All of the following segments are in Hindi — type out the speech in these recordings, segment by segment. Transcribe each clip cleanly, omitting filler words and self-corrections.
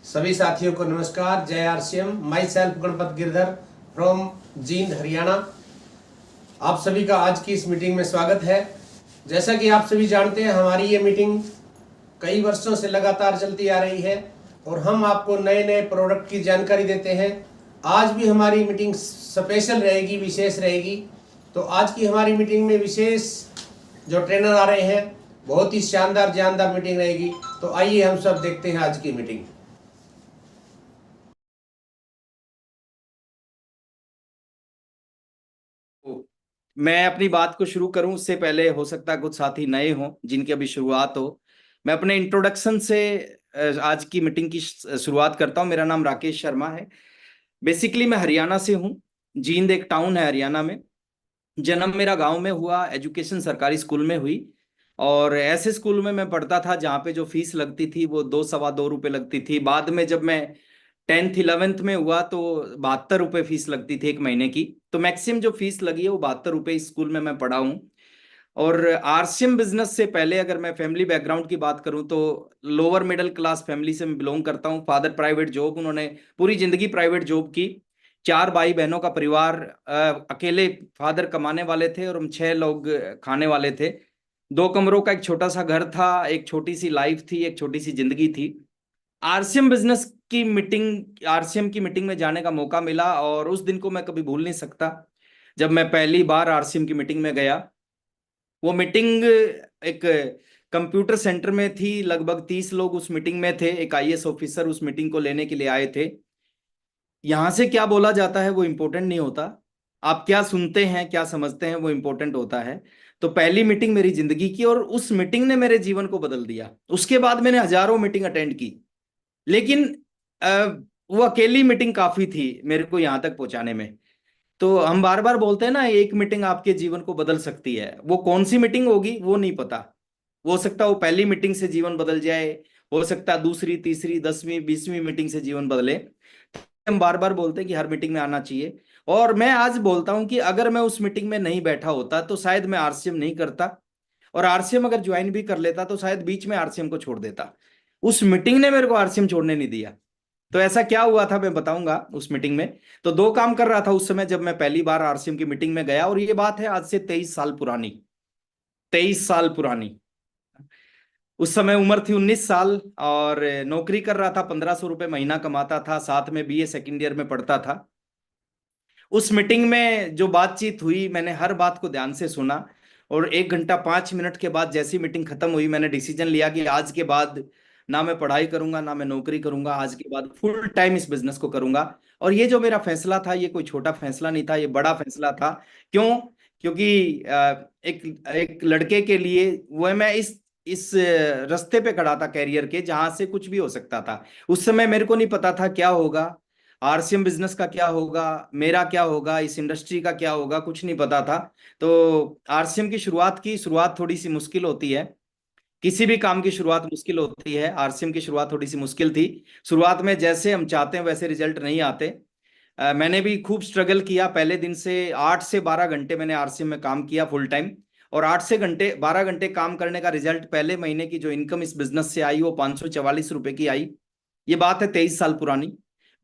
सभी साथियों को नमस्कार। जय RCM. My self Ganpat Girdhar from Jind Haryana. आप सभी का आज की इस मीटिंग में स्वागत है। जैसा कि आप सभी जानते हैं, हमारी ये मीटिंग कई वर्षों से लगातार चलती आ रही है और हम आपको नए नए प्रोडक्ट की जानकारी देते हैं। आज भी हमारी मीटिंग स्पेशल रहेगी, विशेष रहेगी। तो आज की हमारी मीटिंग में विशेष जो ट्रेनर आ रहे हैं, बहुत ही शानदार जानदार मीटिंग रहेगी। तो आइए हम सब देखते हैं आज की मीटिंग। मैं अपनी बात को शुरू करूं उससे पहले हो सकता है कुछ साथी नए हों जिनकी अभी शुरुआत हो। मैं अपने इंट्रोडक्शन से आज की मीटिंग की शुरुआत करता हूं। मेरा नाम राकेश शर्मा है। बेसिकली मैं हरियाणा से हूं। जींद एक टाउन है हरियाणा में। जन्म मेरा गांव में हुआ, एजुकेशन सरकारी स्कूल में हुई और ऐसे स्कूल में मैं पढ़ता था जहाँ पे जो फीस लगती थी वो 2 सवा 2 रुपए लगती थी। बाद में जब मैं 10th 11th में हुआ तो 72 रुपये फीस लगती थी एक महीने की। तो मैक्सिमम जो फीस लगी है वो 72 रुपये इस स्कूल में मैं पढ़ा हूँ। और आरसीएम बिजनेस से पहले अगर मैं फैमिली बैकग्राउंड की बात करूं तो लोअर मिडिल क्लास फैमिली से मैं बिलोंग करता हूं। फादर प्राइवेट जॉब, उन्होंने पूरी जिंदगी प्राइवेट जॉब की। 4 भाई बहनों का परिवार। अकेले फादर कमाने वाले थे और हम 6 लोग खाने वाले थे। 2 कमरों का एक छोटा सा घर था, एक छोटी सी लाइफ थी, एक छोटी सी जिंदगी थी। आरसीएम की मीटिंग में जाने का मौका मिला और उस दिन को मैं कभी भूल नहीं सकता जब मैं पहली बार आरसीएम की मीटिंग में गया। वो मीटिंग एक कंप्यूटर सेंटर में थी। लगभग 30 लोग उस मीटिंग में थे। एक आईएएस ऑफिसर उस मीटिंग को लेने के लिए आए थे। यहां से क्या बोला जाता है वो इम्पोर्टेंट नहीं होता, आप क्या सुनते हैं क्या समझते हैं वो इम्पोर्टेंट होता है। तो पहली मीटिंग मेरी जिंदगी की और उस मीटिंग ने मेरे जीवन को बदल दिया। उसके बाद मैंने हजारों मीटिंग अटेंड की, लेकिन अ, वो अकेली मीटिंग काफी थी मेरे को यहाँ तक पहुंचाने में। तो हम बार बार बोलते हैं ना, एक मीटिंग आपके जीवन को बदल सकती है। वो कौन सी मीटिंग होगी वो नहीं पता। हो सकता है वो पहली मीटिंग से जीवन बदल जाए, हो सकता है दूसरी तीसरी 10वीं 20वीं मीटिंग से जीवन बदले। हम बार बार बोलते हैं कि हर मीटिंग में आना चाहिए। और मैं आज बोलता हूं कि अगर मैं उस मीटिंग में नहीं बैठा होता तो शायद मैं आरसीएम नहीं करता, और आरसीएम अगर ज्वाइन भी कर लेता तो शायद बीच में आरसीएम को छोड़ देता। उस मीटिंग ने मेरे को आरसीएम छोड़ने नहीं दिया। तो ऐसा क्या हुआ था मैं बताऊंगा उस मीटिंग में। तो 2 काम कर रहा था उस समय जब मैं पहली बार आरसीएम की मीटिंग में गया, और ये बात है आज से 23 साल पुरानी। 23 साल पुरानी। उस समय उम्र थी 19 साल और नौकरी कर रहा था। 1500 रुपये महीना कमाता था, साथ में बीए सेकेंड ईयर में पढ़ता था। उस मीटिंग में जो बातचीत हुई मैंने हर बात को ध्यान से सुना, और 1 घंटा 5 मिनट के बाद जैसी मीटिंग खत्म हुई मैंने डिसीजन लिया कि आज के बाद ना मैं पढ़ाई करूंगा ना मैं नौकरी करूंगा, आज के बाद फुल टाइम इस बिजनेस को करूंगा। और ये जो मेरा फैसला था ये कोई छोटा फैसला नहीं था, ये बड़ा फैसला था। क्यों? क्योंकि एक एक लड़के के लिए वो मैं इस रास्ते पे खड़ा था कैरियर के, जहां से कुछ भी हो सकता था। उस समय मेरे को नहीं पता था क्या होगा, आरसीएम बिजनेस का क्या होगा, मेरा क्या होगा, इस इंडस्ट्री का क्या होगा, कुछ नहीं पता था। तो आरसीएम की शुरुआत थोड़ी सी मुश्किल होती है। किसी भी काम की शुरुआत मुश्किल होती है, आरसीएम की शुरुआत थोड़ी सी मुश्किल थी। शुरुआत में जैसे हम चाहते हैं वैसे रिजल्ट नहीं आते। मैंने भी खूब स्ट्रगल किया। पहले दिन से 8 से 12 घंटे मैंने आरसीएम में काम किया फुल टाइम, और 8 से 12 घंटे काम करने का रिजल्ट, पहले महीने की जो इनकम इस बिजनेस से आई वो 544 रुपए की आई। ये बात है 23 साल पुरानी।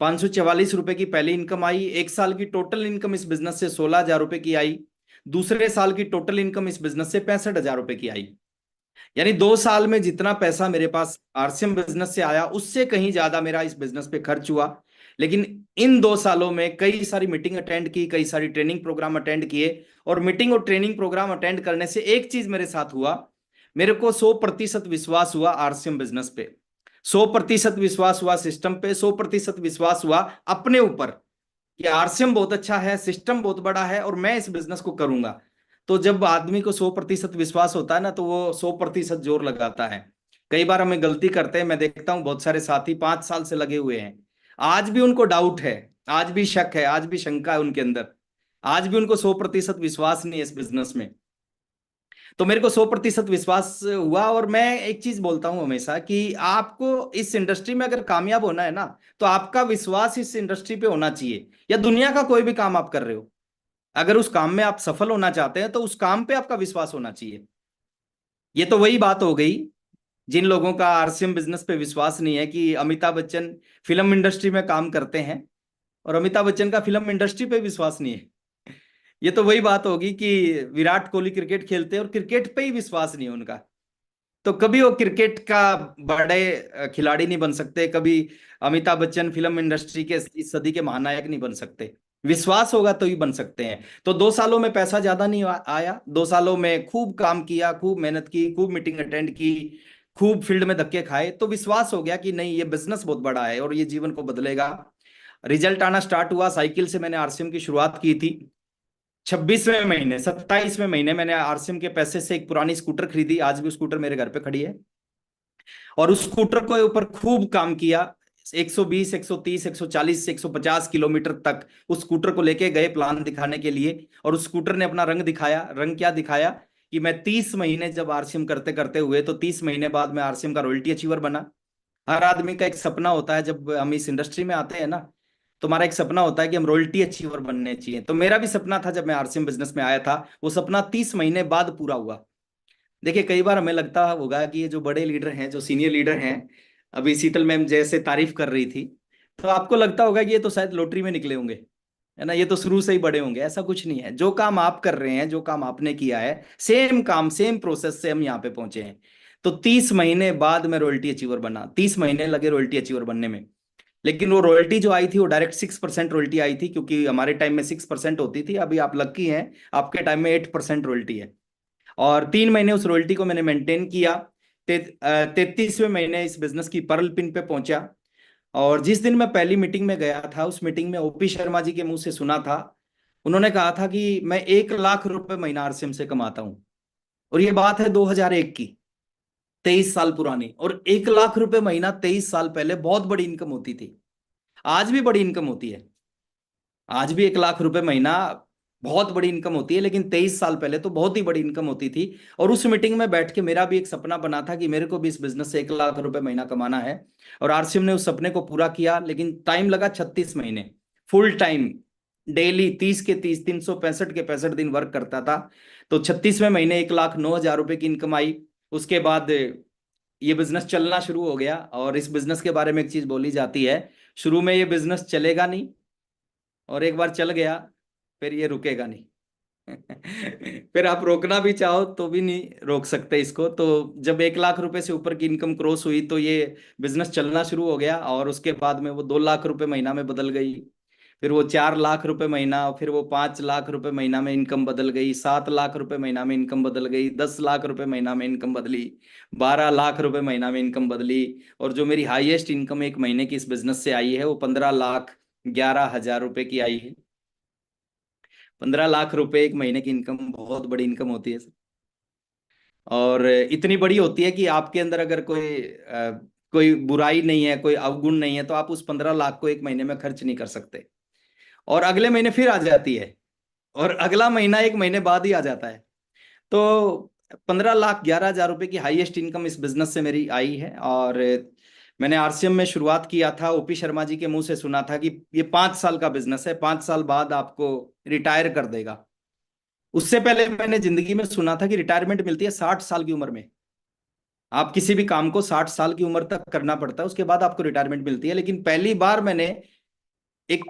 544 रुपए की पहली इनकम आई। 1 साल की टोटल इनकम इस बिजनेस से 16,000 रुपए की आई। दूसरे साल की टोटल इनकम इस बिजनेस से 65,000 रुपए की आई। यानी 2 साल में जितना पैसा मेरे पास आरसीएम बिजनेस से आया उससे कहीं ज्यादा मेरा इस बिजनेस पे खर्च हुआ। लेकिन इन 2 सालों में कई सारी मीटिंग अटेंड की, कई सारी ट्रेनिंग प्रोग्राम अटेंड किए, और मीटिंग और ट्रेनिंग प्रोग्राम अटेंड करने से एक चीज मेरे साथ हुआ, मेरे को 100% विश्वास हुआ आरसीएम बिजनेस पे। 100% विश्वास हुआ सिस्टम पे, 100% विश्वास हुआ अपने ऊपर कि आरसीएम बहुत अच्छा है, सिस्टम बहुत बड़ा है और मैं इस बिजनेस को करूंगा। तो जब आदमी को 100% विश्वास होता है ना तो वो 100% जोर लगाता है। कई बार हमें गलती करते हैं, मैं देखता हूं बहुत सारे साथी 5 साल से लगे हुए हैं, आज भी उनको डाउट है, आज भी शक है, आज भी शंका है उनके अंदर, आज भी उनको 100% विश्वास नहीं है इस बिजनेस में। तो मेरे को 100% विश्वास हुआ। और मैं एक चीज बोलता हूं हमेशा कि आपको इस इंडस्ट्री में अगर कामयाब होना है ना तो आपका विश्वास इस इंडस्ट्री पे होना चाहिए, या दुनिया का कोई भी काम आप कर रहे हो, अगर उस काम में आप सफल होना चाहते हैं तो उस काम पे आपका विश्वास होना चाहिए। ये तो वही बात हो गई जिन लोगों का आरसीएम बिजनेस पे विश्वास नहीं है कि अमिताभ बच्चन फिल्म इंडस्ट्री में काम करते हैं, और अमिताभ बच्चन का फिल्म इंडस्ट्री पे विश्वास नहीं है, ये तो वही बात होगी कि विराट कोहली क्रिकेट खेलते हैं और क्रिकेट पे ही विश्वास नहीं है उनका, तो कभी वो क्रिकेट का बड़े खिलाड़ी नहीं बन सकते, कभी अमिताभ बच्चन फिल्म इंडस्ट्री के इस सदी के महानायक नहीं बन सकते। विश्वास होगा तो ही बन सकते हैं। तो 2 सालों में पैसा ज्यादा नहीं आया, 2 सालों में खूब काम किया, खूब मेहनत की, खूब मीटिंग अटेंड की, खूब फील्ड में धक्के खाए, तो विश्वास हो गया कि नहीं, ये बिजनेस बहुत बड़ा है और ये जीवन को बदलेगा। रिजल्ट आना स्टार्ट हुआ। साइकिल से मैंने आरसीएम की शुरुआत की थी। 26वें महीने 27वें महीने मैंने आरसीएम के पैसे से एक पुरानी स्कूटर खरीदी, आज भी स्कूटर मेरे घर पे खड़ी है, और उस स्कूटर के ऊपर खूब काम किया। 120, 130, 140, 150 किलोमीटर तक उस स्कूटर को लेके गए प्लान दिखाने के लिए, और उस स्कूटर ने अपना रंग दिखाया। रंग क्या दिखाया कि मैं 30 महीने जब आरसीएम करते करते हुए, तो 30 महीने बाद मैं आरसीएम का रॉयल्टी अचीवर बना। हर आदमी का एक सपना होता है, जब हम इस इंडस्ट्री में आते हैं ना, तुम्हारा एक सपना होता है कि हम रॉयल्टी अचीवर बनने चाहिए। तो मेरा भी सपना था जब मैं आरसीएम बिजनेस में आया था, वो सपना 30 महीने बाद पूरा हुआ। देखिए, कई बार हमें लगता होगा कि ये जो बड़े लीडर हैं, जो सीनियर लीडर हैं, अभी शीतल मैम जैसे तारीफ कर रही थी, तो आपको लगता होगा कि ये तो शायद लॉटरी में निकले होंगे, है ना, ये तो शुरू से ही बड़े होंगे। ऐसा कुछ नहीं है। जो काम आप कर रहे हैं, जो काम आपने किया है, सेम काम सेम प्रोसेस से हम यहाँ पे पहुंचे हैं। तो 30 महीने बाद मैं रॉयल्टी अचीवर बना, 30 महीने लगे रॉयल्टी अचीवर बनने में। लेकिन वो रॉयल्टी जो आई थी, वो डायरेक्ट 6% रॉयल्टी आई थी, क्योंकि हमारे टाइम में 6% होती थी। अभी आप लकी हैं, आपके टाइम में 8% रॉयल्टी है। और 3 महीने उस रॉयल्टी को मैंने मेंटेन किया। 33वें महीने इस बिजनेस की पर्ल पिन पे पहुंचा। और जिस दिन मैं पहली मीटिंग में गया था, उस मीटिंग में ओपी शर्मा जी के मुंह से सुना था। उन्होंने कहा था कि मैं 1 लाख रुपए महीना आरसीएम से कमाता हूं, और ये बात है 2001 की, 23 साल पुरानी। और 1 लाख रुपए महीना 23 साल पहले बहुत बड़ी इनकम होती थी। आज भी बड़ी इनकम होती है, आज भी 1 लाख रुपए महीना बहुत बड़ी इनकम होती है, लेकिन 23 साल पहले तो बहुत ही बड़ी इनकम होती थी। और उस मीटिंग में बैठ के मेरा भी एक सपना बना था कि मेरे को भी इस बिजनेस से 1 लाख रुपए महीना कमाना है। और आरसीएम ने उस सपने को पूरा किया, लेकिन टाइम लगा 36 महीने, फुल टाइम, डेली 30 के 30, 365 के 65 दिन वर्क करता था। तो 36वें महीने 1,09,000 रुपए की इनकम आई। उसके बाद ये बिजनेस चलना शुरू हो गया। और इस बिजनेस के बारे में एक चीज बोली जाती है, शुरू में ये बिजनेस चलेगा नहीं, और एक बार चल गया फिर ये रुकेगा नहीं। फिर आप रोकना भी चाहो तो भी नहीं रोक सकते इसको। तो जब 1 लाख रुपए से ऊपर की इनकम क्रॉस हुई, तो ये बिजनेस चलना शुरू हो गया। और उसके बाद में वो 2 लाख रुपए महीना में बदल गई, फिर वो 4 लाख रुपए महीना, फिर वो 5 लाख रुपए महीना में इनकम बदल गई, 7 लाख रुपए महीना में इनकम बदल गई, 10 लाख रुपए महीना में इनकम बदली, 12 लाख रुपए महीना में इनकम बदली। और जो मेरी हाईएस्ट इनकम एक महीने की इस बिजनेस से आई है, वो 15,11,000 रुपए की आई है। 15 लाख रुपए एक महीने की इनकम बहुत बड़ी इनकम होती है। और इतनी बड़ी होती है कि आपके अंदर अगर कोई बुराई नहीं है, कोई अवगुण नहीं है, तो आप उस 15 लाख को एक महीने में खर्च नहीं कर सकते। और अगले महीने फिर आ जाती है, और अगला महीना एक महीने बाद ही आ जाता है। तो 15,11,000 रुपए की हाईएस्ट इनकम इस बिजनेस से मेरी आई है। और मैंने आरसीएम में शुरुआत किया था, ओपी शर्मा जी के मुंह से सुना था कि ये 5 साल का बिजनेस है, 5 साल बाद आपको रिटायर कर देगा। उससे पहले मैंने जिंदगी में सुना था कि रिटायरमेंट मिलती है 60 साल की उम्र में। आप किसी भी काम को 60 साल की उम्र तक करना पड़ता है, उसके बाद आपको रिटायरमेंट मिलती है। लेकिन पहली बार मैंने एक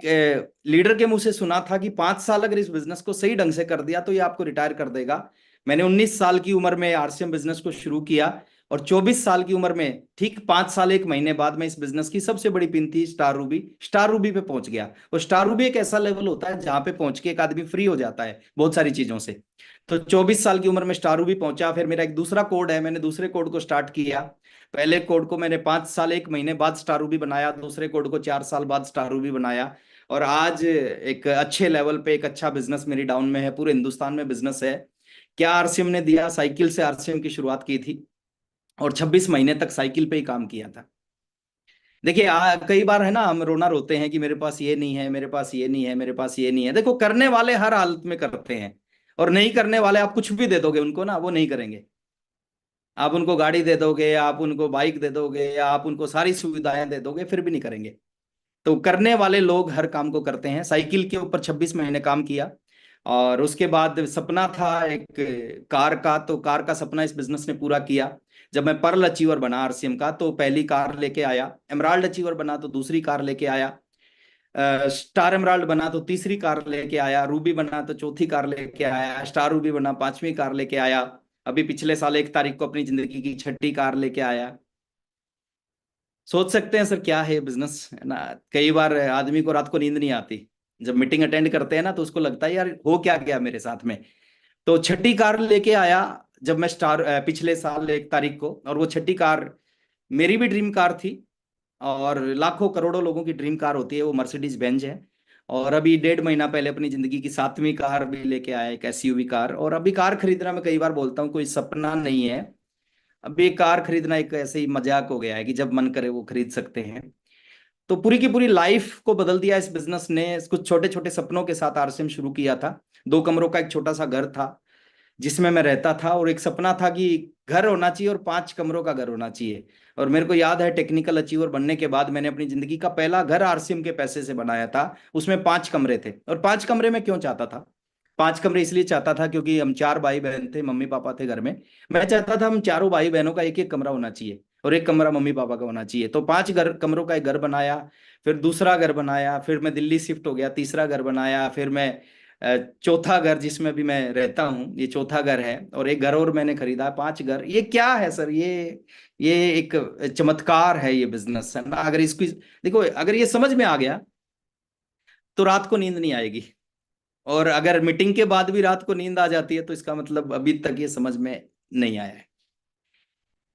लीडर के मुंह से सुना था कि 5 साल अगर इस बिजनेस को सही ढंग से कर दिया तो ये आपको रिटायर कर देगा। मैंने 19 साल की उम्र में आरसीएम बिजनेस को शुरू किया, और 24 साल की उम्र में ठीक 5 साल 1 महीने बाद में इस बिजनेस की सबसे बड़ी पिन थी स्टार रूबी, स्टार रूबी पे पहुंच गया। और स्टार रूबी एक ऐसा लेवल होता है जहां पे पहुंच के एक आदमी फ्री हो जाता है बहुत सारी चीजों से। तो 24 साल की उम्र में स्टार रूबी पहुंचा। फिर मेरा एक दूसरा कोड है, मैंने दूसरे कोड को स्टार्ट किया। पहले कोड को मैंने 5 साल 1 महीने बाद स्टार रूबी बनाया, दूसरे कोड को 4 साल बाद स्टार रूबी बनाया। और आज एक अच्छे लेवल पे एक अच्छा बिजनेस मेरी डाउन में है, पूरे हिंदुस्तान में बिजनेस है। क्या आरसीएम ने दिया, साइकिल से आरसीएम की शुरुआत की थी, और 26 महीने तक साइकिल पे ही काम किया था। देखिए, कई बार है ना, हम रोना रोते हैं कि मेरे पास ये नहीं है, मेरे पास ये नहीं है, मेरे पास ये नहीं है। देखो, करने वाले हर हालत में करते हैं, और नहीं करने वाले आप कुछ भी दे दोगे उनको ना, वो नहीं करेंगे। आप उनको गाड़ी दे दोगे, आप उनको बाइक दे दोगे, या आप उनको सारी सुविधाएं दे दोगे, फिर भी नहीं करेंगे। तो करने वाले लोग हर काम को करते हैं। साइकिल के ऊपर 26 महीने काम किया। और उसके बाद सपना था एक कार का, तो कार का सपना इस बिजनेस ने पूरा किया। जब मैं पर्ल अचीवर बना आरसीएम का तो पहली कार लेके आया, एमराल्ड अचीवर बना तो दूसरी कार लेके आया, स्टार एमराल्ड बना तो तीसरी कार लेके आया, रूबी बना तो चौथी कार लेके आया, स्टार रूबी बना पांचवी कार लेके आया, अभी पिछले साल 1 तारीख को अपनी जिंदगी की छठी कार लेके आया। सोच सकते हैं सर क्या है बिजनेस, है ना। कई बार आदमी को रात को नींद नहीं आती, जब मीटिंग अटेंड करते हैं ना तो उसको लगता है यार हो क्या गया मेरे साथ में। तो छठी कार लेके आया जब मैं पिछले साल 1 तारीख को, और वो छठी कार मेरी भी ड्रीम कार थी, और लाखों करोड़ों लोगों की ड्रीम कार होती है, वो मर्सिडीज बेंज है। और अभी 1.5 महीना पहले अपनी जिंदगी की 7वीं कार भी लेके आया, एक एसयूवी कार। और अभी कार खरीदना, मैं कई बार बोलता हूँ, कोई सपना नहीं है। अभी एक कार खरीदना एक ऐसे ही मजाक हो गया है कि जब मन करे वो खरीद सकते हैं। तो पूरी की पूरी लाइफ को बदल दिया इस बिजनेस ने। कुछ छोटे छोटे सपनों के साथ आरसीएम शुरू किया था। 2 कमरों का एक छोटा सा घर था जिसमें मैं रहता था, और एक सपना था कि घर होना चाहिए और 5 कमरों का घर होना चाहिए। और मेरे को याद है टेक्निकल अचीवर बनने के बाद मैंने अपनी जिंदगी का पहला घर आरसीएम के पैसे से बनाया था। उसमें 5 कमरे थे। और 5 कमरे में क्यों चाहता था? 5 कमरे इसलिए चाहता था क्योंकि हम 4 भाई बहन थे, मम्मी पापा थे घर में। मैं चाहता था हम चारों भाई बहनों का एक एक कमरा होना चाहिए और एक कमरा मम्मी पापा का होना चाहिए। तो 5 कमरों का एक घर बनाया, फिर दूसरा घर बनाया, फिर मैं दिल्ली शिफ्ट हो गया, तीसरा घर बनाया, फिर मैं चौथा घर जिसमें भी मैं रहता हूँ, ये चौथा घर है। और एक घर और मैंने खरीदा, 5 घर। ये क्या है सर? ये एक चमत्कार है, ये बिजनेस है ना। अगर इसको देखो, अगर ये समझ में आ गया तो रात को नींद नहीं आएगी। और अगर मीटिंग के बाद भी रात को नींद आ जाती है तो इसका मतलब अभी तक ये समझ में नहीं आया है।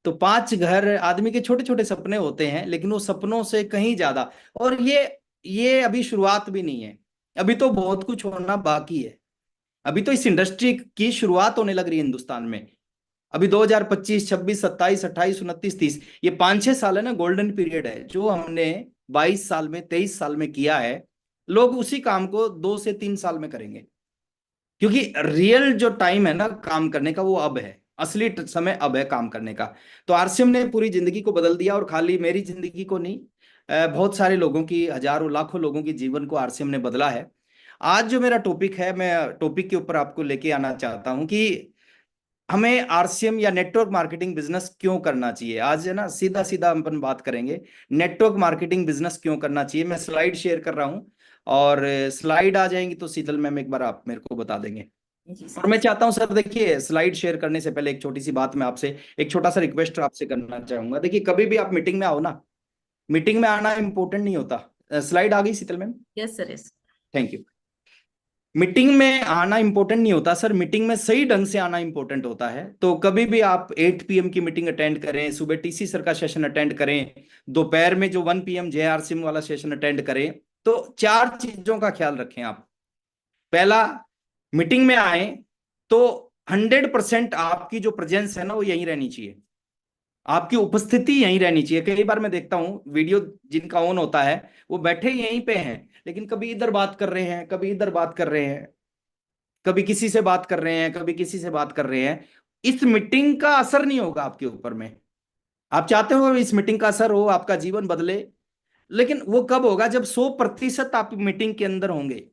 तो 5 घर, आदमी के छोटे छोटे सपने होते हैं, लेकिन वो सपनों से कहीं ज्यादा। और ये अभी शुरुआत भी नहीं है, अभी तो बहुत कुछ होना बाकी है। अभी तो इस इंडस्ट्री की शुरुआत होने लग रही है हिंदुस्तान में। अभी 2025, 26, 27, 28, 29, 30, ये 5-6 साल है ना, गोल्डन पीरियड है। जो हमने 22 साल में, 23 साल में किया है, लोग उसी काम को 2 से 3 साल में करेंगे। क्योंकि रियल जो टाइम है ना काम करने का, वो अब है। असली समय अब है काम करने का। तो आरसीएम ने पूरी जिंदगी को बदल दिया, और खाली मेरी जिंदगी को नहीं, बहुत सारे लोगों की, हजारों लाखों लोगों की जीवन को आरसीएम ने बदला है। आज जो मेरा टॉपिक है, मैं टॉपिक के ऊपर आपको लेके आना चाहता हूं कि हमें आरसीएम या नेटवर्क मार्केटिंग बिजनेस क्यों करना चाहिए। आज है ना, सीधा सीधा अपन बात करेंगे, नेटवर्क मार्केटिंग बिजनेस क्यों करना चाहिए। मैं स्लाइड शेयर कर रहा हूं, और स्लाइड आ जाएंगी तो शीतल मैम एक बार आप मेरे को बता देंगे। और मैं चाहता हूं सर, देखिए स्लाइड शेयर करने से पहले एक छोटी सी बात मैं आपसे, एक छोटा सा रिक्वेस्ट आपसे करना चाहूंगा। देखिए कभी भी आप मीटिंग में आओ ना, मीटिंग में आना इंपॉर्टेंट नहीं होता। स्लाइड आ गई Sheetal ma'am? Yes sir, yes. Thank you. Meeting में आना इंपॉर्टेंट नहीं होता सर, मीटिंग में सही ढंग से आना इंपॉर्टेंट होता है। तो कभी भी आप 8 PM की मीटिंग अटेंड करें, सुबह टीसी सर का सेशन अटेंड करें, दोपहर में जो 1 PM जेआरसीएम वाला सेशन अटेंड करें, तो 4 चीजों का ख्याल रखें आप। पहला, मीटिंग में आए तो 100% आपकी जो प्रेजेंस है ना वो यहीं रहनी चाहिए, आपकी उपस्थिति यहीं रहनी चाहिए। कई बार मैं देखता हूं वीडियो जिनका ऑन होता है वो बैठे यहीं पे हैं, लेकिन कभी इधर बात कर रहे हैं, कभी इधर बात कर रहे हैं, कभी किसी से बात कर रहे हैं, कभी किसी से बात कर रहे हैं। इस मीटिंग का असर नहीं होगा आपके ऊपर में। आप चाहते हो इस मीटिंग का असर हो, आपका जीवन बदले, लेकिन वो कब होगा? जब 100% आप मीटिंग के अंदर होंगे।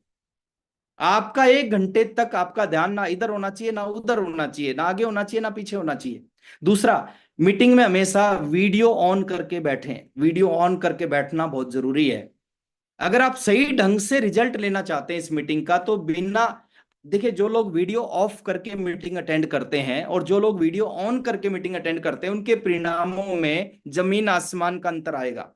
आपका 1 घंटे तक आपका ध्यान ना इधर होना चाहिए, ना उधर होना चाहिए, ना आगे होना चाहिए, ना पीछे होना चाहिए। दूसरा, मीटिंग में हमेशा वीडियो ऑन करके बैठें। वीडियो ऑन करके बैठना बहुत जरूरी है। अगर आप सही ढंग से रिजल्ट लेना चाहते हैं इस मीटिंग का, तो बिना, देखिए जो लोग वीडियो ऑफ करके मीटिंग अटेंड करते हैं और जो लोग वीडियो ऑन करके मीटिंग अटेंड करते हैं, उनके परिणामों में जमीन आसमान का अंतर आएगा।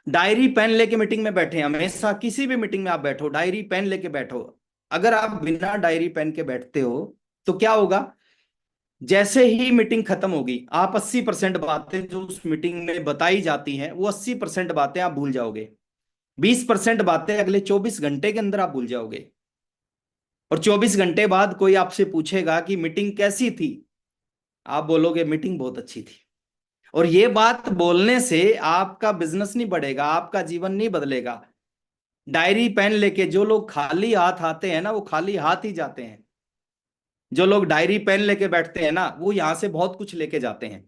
डायरी पेन लेके मीटिंग में बैठे, हमेशा किसी भी मीटिंग में आप बैठो डायरी पेन लेके बैठो। अगर आप बिना डायरी पेन के बैठते हो तो क्या होगा? जैसे ही मीटिंग खत्म होगी, आप 80% बातें जो उस मीटिंग में बताई जाती हैं, वो 80% बातें आप भूल जाओगे। 20% बातें अगले 24 घंटे के अंदर आप भूल जाओगे। और 24 घंटे बाद कोई आपसे पूछेगा कि मीटिंग कैसी थी, आप बोलोगे मीटिंग बहुत अच्छी थी। और ये बात बोलने से आपका बिजनेस नहीं बढ़ेगा, आपका जीवन नहीं बदलेगा। डायरी पेन लेके जो लोग खाली हाथ आते हैं ना, वो खाली हाथ ही जाते हैं। जो लोग डायरी पेन लेके बैठते हैं ना, वो यहां से बहुत कुछ लेके जाते हैं।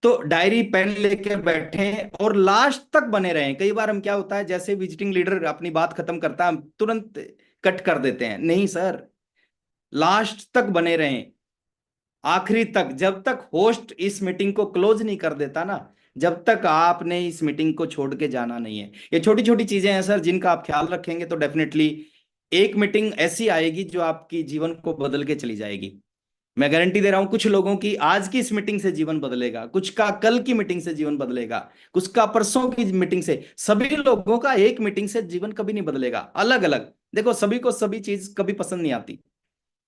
तो डायरी पेन लेके बैठें और लास्ट तक बने रहें। कई बार हम, क्या होता है, जैसे विजिटिंग लीडर अपनी बात खत्म करता है, हम तुरंत कट कर देते हैं। नहीं सर, लास्ट तक बने रहें। आखिरी तक, जब तक होस्ट इस मीटिंग को क्लोज नहीं कर देता ना, जब तक आपने इस मीटिंग को छोड़ के जाना नहीं है। ये छोटी छोटी चीजें हैं सर, जिनका आप ख्याल रखेंगे तो डेफिनेटली एक मीटिंग ऐसी आएगी जो आपकी जीवन को बदल के चली जाएगी। मैं गारंटी दे रहा हूं, कुछ लोगों की आज की इस मीटिंग से जीवन बदलेगा, कुछ का कल की मीटिंग से जीवन बदलेगा, कुछ का परसों की मीटिंग से। सभी लोगों का एक मीटिंग से जीवन कभी नहीं बदलेगा, अलग अलग। देखो, सभी को सभी चीज कभी पसंद नहीं आती।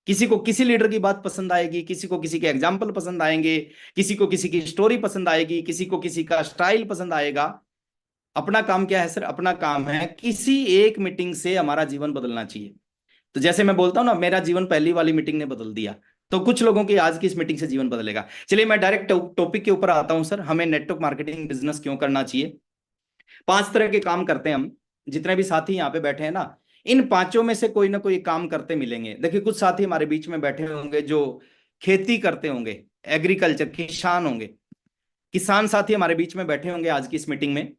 किसी को किसी लीडर की बात पसंद आएगी, किसी को किसी के एग्जाम्पल पसंद आएंगे, किसी को किसी की स्टोरी पसंद आएगी, किसी को किसी का स्टाइल पसंद आएगा। अपना काम क्या है सर? अपना काम है किसी एक मीटिंग से हमारा जीवन बदलना चाहिए। तो जैसे मैं बोलता हूं ना, मेरा जीवन पहली वाली मीटिंग ने बदल दिया, तो कुछ लोगों की आज की इस मीटिंग से जीवन बदलेगा। चलिए मैं डायरेक्ट टॉपिक के ऊपर आता हूं सर, हमें नेटवर्क मार्केटिंग बिजनेस क्यों करना चाहिए। 5 तरह के काम करते हैं हम, जितने भी साथी यहाँ पे बैठे हैं ना, इन पांचों में से कोई ना कोई काम करते मिलेंगे। देखिए, कुछ साथी हमारे बीच में बैठे होंगे जो खेती करते होंगे, एग्रीकल्चर किसान होंगे। किसान साथी हमारे बीच में बैठे होंगे आज की इस मीटिंग में।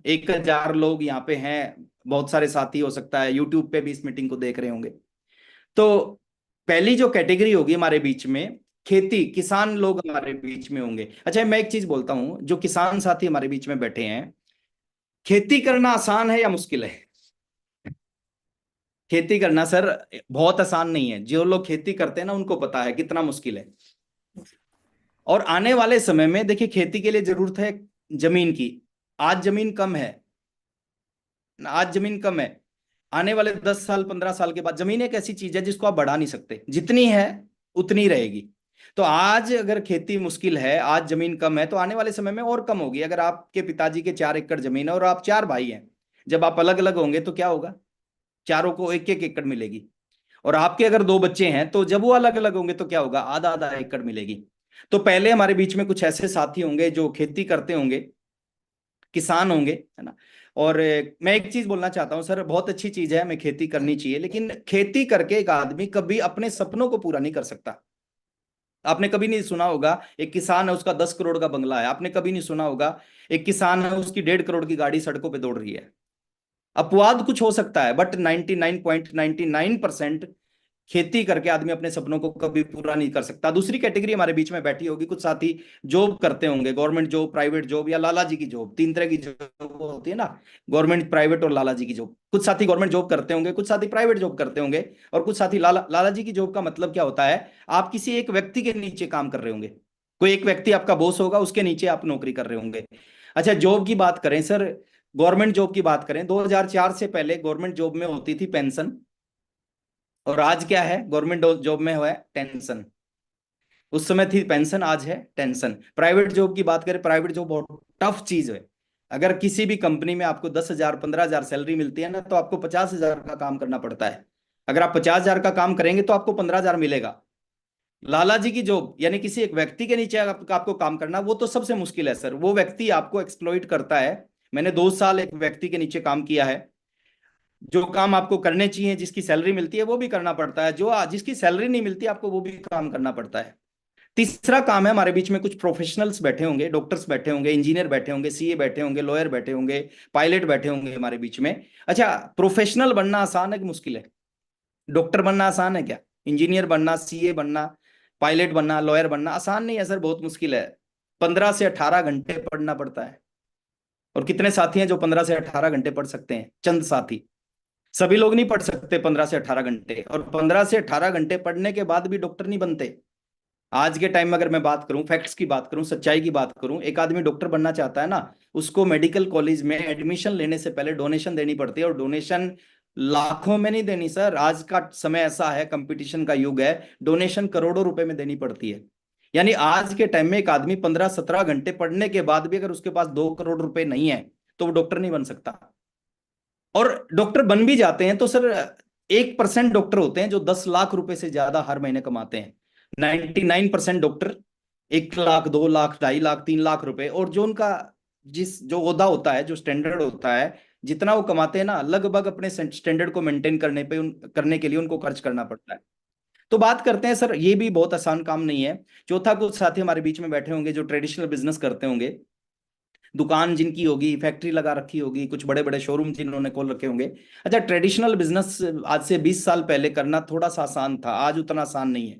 1,000 लोग यहाँ पे हैं, बहुत सारे साथी हो सकता है यूट्यूब पे भी इस मीटिंग को देख रहे होंगे। तो पहली जो कैटेगरी होगी हमारे बीच में, खेती किसान लोग हमारे बीच में होंगे। अच्छा, मैं एक चीज बोलता हूं, जो किसान साथी हमारे बीच में बैठे हैं, खेती करना आसान है या मुश्किल है? खेती करना सर बहुत आसान नहीं है। जो लोग खेती करते हैं ना, उनको पता है कितना मुश्किल है। और आने वाले समय में देखिए, खेती के लिए जरूरत है जमीन की। आज जमीन कम है, आज जमीन कम है। आने वाले 10 साल 15 साल के बाद जमीन एक ऐसी चीज है जिसको आप बढ़ा नहीं सकते, जितनी है उतनी रहेगी। तो आज अगर खेती मुश्किल है, आज जमीन कम है, तो आने वाले समय में और कम होगी। अगर आपके पिताजी के 4 एकड़ जमीन है और आप 4 भाई हैं, जब आप अलग अलग होंगे तो क्या होगा? चारों को 1-1 एकड़ मिलेगी। और आपके अगर 2 बच्चे हैं, तो जब वो अलग अलग होंगे तो क्या होगा? आधा आधा एकड़ मिलेगी। तो पहले हमारे बीच में कुछ ऐसे साथी होंगे जो खेती करते होंगे, किसान होंगे, है ना। और मैं एक चीज बोलना चाहता हूं सर, बहुत अच्छी चीज है, हमें खेती करनी चाहिए, लेकिन खेती करके एक आदमी कभी अपने सपनों को पूरा नहीं कर सकता। आपने कभी नहीं सुना होगा एक किसान है, उसका 10 करोड़ का बंगला है। आपने कभी नहीं सुना होगा एक किसान है, उसकी 1.5 करोड़ की गाड़ी सड़कों पर दौड़ रही है। अपवाद कुछ हो सकता है, बट 99.99% खेती करके आदमी अपने सपनों को कभी पूरा नहीं कर सकता। दूसरी कैटेगरी हमारे बीच में बैठी होगी, कुछ साथी जॉब करते होंगे, गवर्नमेंट जॉब, प्राइवेट जॉब या लाला जी की जॉब। 3 तरह की जॉब होती है ना, गवर्नमेंट, प्राइवेट और लाला जी की जॉब। कुछ साथी गवर्नमेंट जॉब करते होंगे, कुछ साथी प्राइवेट जॉब करते होंगे, और कुछ साथी लाला जी की जॉब का मतलब क्या होता है? आप किसी एक व्यक्ति के नीचे काम कर रहे होंगे, कोई एक व्यक्ति आपका बॉस होगा, उसके नीचे आप नौकरी कर रहे होंगे। अच्छा, जॉब की बात करें सर, गवर्नमेंट जॉब की बात करें, 2004 से पहले गवर्नमेंट जॉब में होती थी पेंशन, और आज क्या है? गवर्नमेंट जॉब में हुआ है टेंशन। उस समय थी पेंशन, आज है टेंशन। प्राइवेट जॉब की बात करें, प्राइवेट जॉब बहुत टफ चीज है। अगर किसी भी कंपनी में आपको 10,000 15,000 सैलरी मिलती है ना, तो आपको 50,000 का काम करना पड़ता है। अगर आप 50,000 का काम करेंगे तो आपको 15,000 मिलेगा। लाला जी की जॉब, यानी किसी एक व्यक्ति के नीचे आपको काम करना, वो तो सबसे मुश्किल है सर। वो व्यक्ति आपको एक्सप्लॉइट करता है। मैंने 2 साल एक व्यक्ति के नीचे काम किया है। जो काम आपको करने चाहिए, जिसकी सैलरी मिलती है, वो भी करना पड़ता है। जो जिसकी सैलरी नहीं मिलती आपको, वो भी काम करना पड़ता है। तीसरा काम है, हमारे बीच में कुछ प्रोफेशनल्स बैठे होंगे, डॉक्टर्स बैठे होंगे, इंजीनियर बैठे होंगे, सीए बैठे होंगे, लॉयर बैठे होंगे, पायलट बैठे होंगे हमारे बीच में। अच्छा, प्रोफेशनल बनना आसान है कि मुश्किल है? डॉक्टर बनना आसान है क्या? इंजीनियर बनना, सीए बनना, पायलट बनना, लॉयर बनना आसान नहीं है सर, बहुत मुश्किल है। 15 से 18 घंटे पढ़ना पड़ता है। और कितने साथी हैं जो 15 से 18 घंटे पढ़ सकते हैं? चंद साथी। सभी लोग नहीं पढ़ सकते 15 से 18 घंटे, और 15 से 18 घंटे पढ़ने के बाद भी डॉक्टर नहीं बनते। आज के टाइम में अगर मैं बात करूं, फैक्ट्स की बात करूं, सच्चाई की बात करूं, एक आदमी डॉक्टर बनना चाहता है ना, उसको मेडिकल कॉलेज में एडमिशन लेने से पहले डोनेशन देनी पड़ती है। और डोनेशन लाखों में नहीं देनी सर, आज का समय ऐसा है, कंपटीशन का युग है, डोनेशन करोड़ों रुपए में देनी पड़ती है। यानी आज के टाइम में एक आदमी 15-17 घंटे पढ़ने के बाद भी अगर उसके पास 2 करोड़ रुपए नहीं है, तो वो डॉक्टर नहीं बन सकता। और डॉक्टर बन भी जाते हैं तो सर 1% डॉक्टर होते हैं जो 10 लाख रुपए से ज्यादा हर महीने कमाते हैं। 99% डॉक्टर 1 लाख, 2 लाख, 2.5 लाख, 3 लाख रुपए, और जो उनका जिस जो ओहदा होता है, जो स्टैंडर्ड होता है, जितना वो कमाते हैं ना, लगभग अपने स्टैंडर्ड को मेंटेन करने के लिए उनको खर्च करना पड़ता है। तो बात करते हैं सर, ये भी बहुत आसान काम नहीं है। चौथा, कुछ साथी हमारे बीच में बैठे होंगे जो ट्रेडिशनल बिजनेस करते होंगे, दुकान जिनकी होगी, फैक्ट्री लगा रखी होगी, कुछ बड़े बड़े शोरूम जिन्होंने खोल रखे होंगे। अच्छा, ट्रेडिशनल बिजनेस आज से 20 साल पहले करना थोड़ा सा आसान था, आज उतना आसान नहीं है।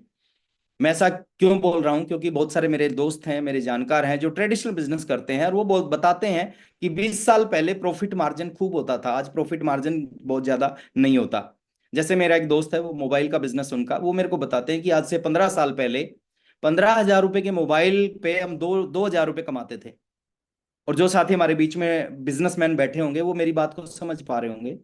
मैं ऐसा क्यों बोल रहा हूं, क्योंकि बहुत सारे मेरे दोस्त हैं, मेरे जानकार हैं जो ट्रेडिशनल बिजनेस करते हैं, और वो बहुत बताते हैं कि 20 साल पहले प्रॉफिट मार्जिन खूब होता था, आज प्रॉफिट मार्जिन बहुत ज्यादा नहीं होता। जैसे मेरा एक दोस्त है, वो मोबाइल का बिजनेस उनका, वो मेरे को बताते हैं कि आज से 15 साल पहले 15,000 रुपए के मोबाइल पे हम 2,000 रुपए कमाते थे। और जो साथी हमारे बीच में बिजनेसमैन बैठे होंगे वो मेरी बात को समझ पा रहे होंगे।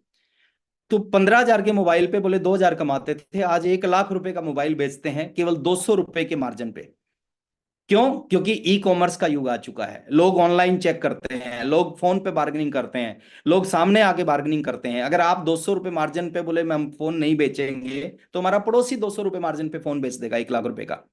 तो 15,000 के मोबाइल पे बोले 2,000 कमाते थे, आज 1 लाख रुपए का मोबाइल बेचते हैं केवल 200 रुपए के मार्जिन पे। क्यों? क्योंकि ई कॉमर्स का युग आ चुका है, लोग ऑनलाइन चेक करते हैं, लोग फोन पे बार्गेनिंग करते हैं, लोग सामने आके बार्गेनिंग करते हैं। अगर आप 200 रुपए मार्जिन पे बोले मैं हम फोन नहीं बेचेंगे, तो हमारा पड़ोसी 200 रुपए मार्जिन पे फोन बेच देगा 1 लाख रुपए का,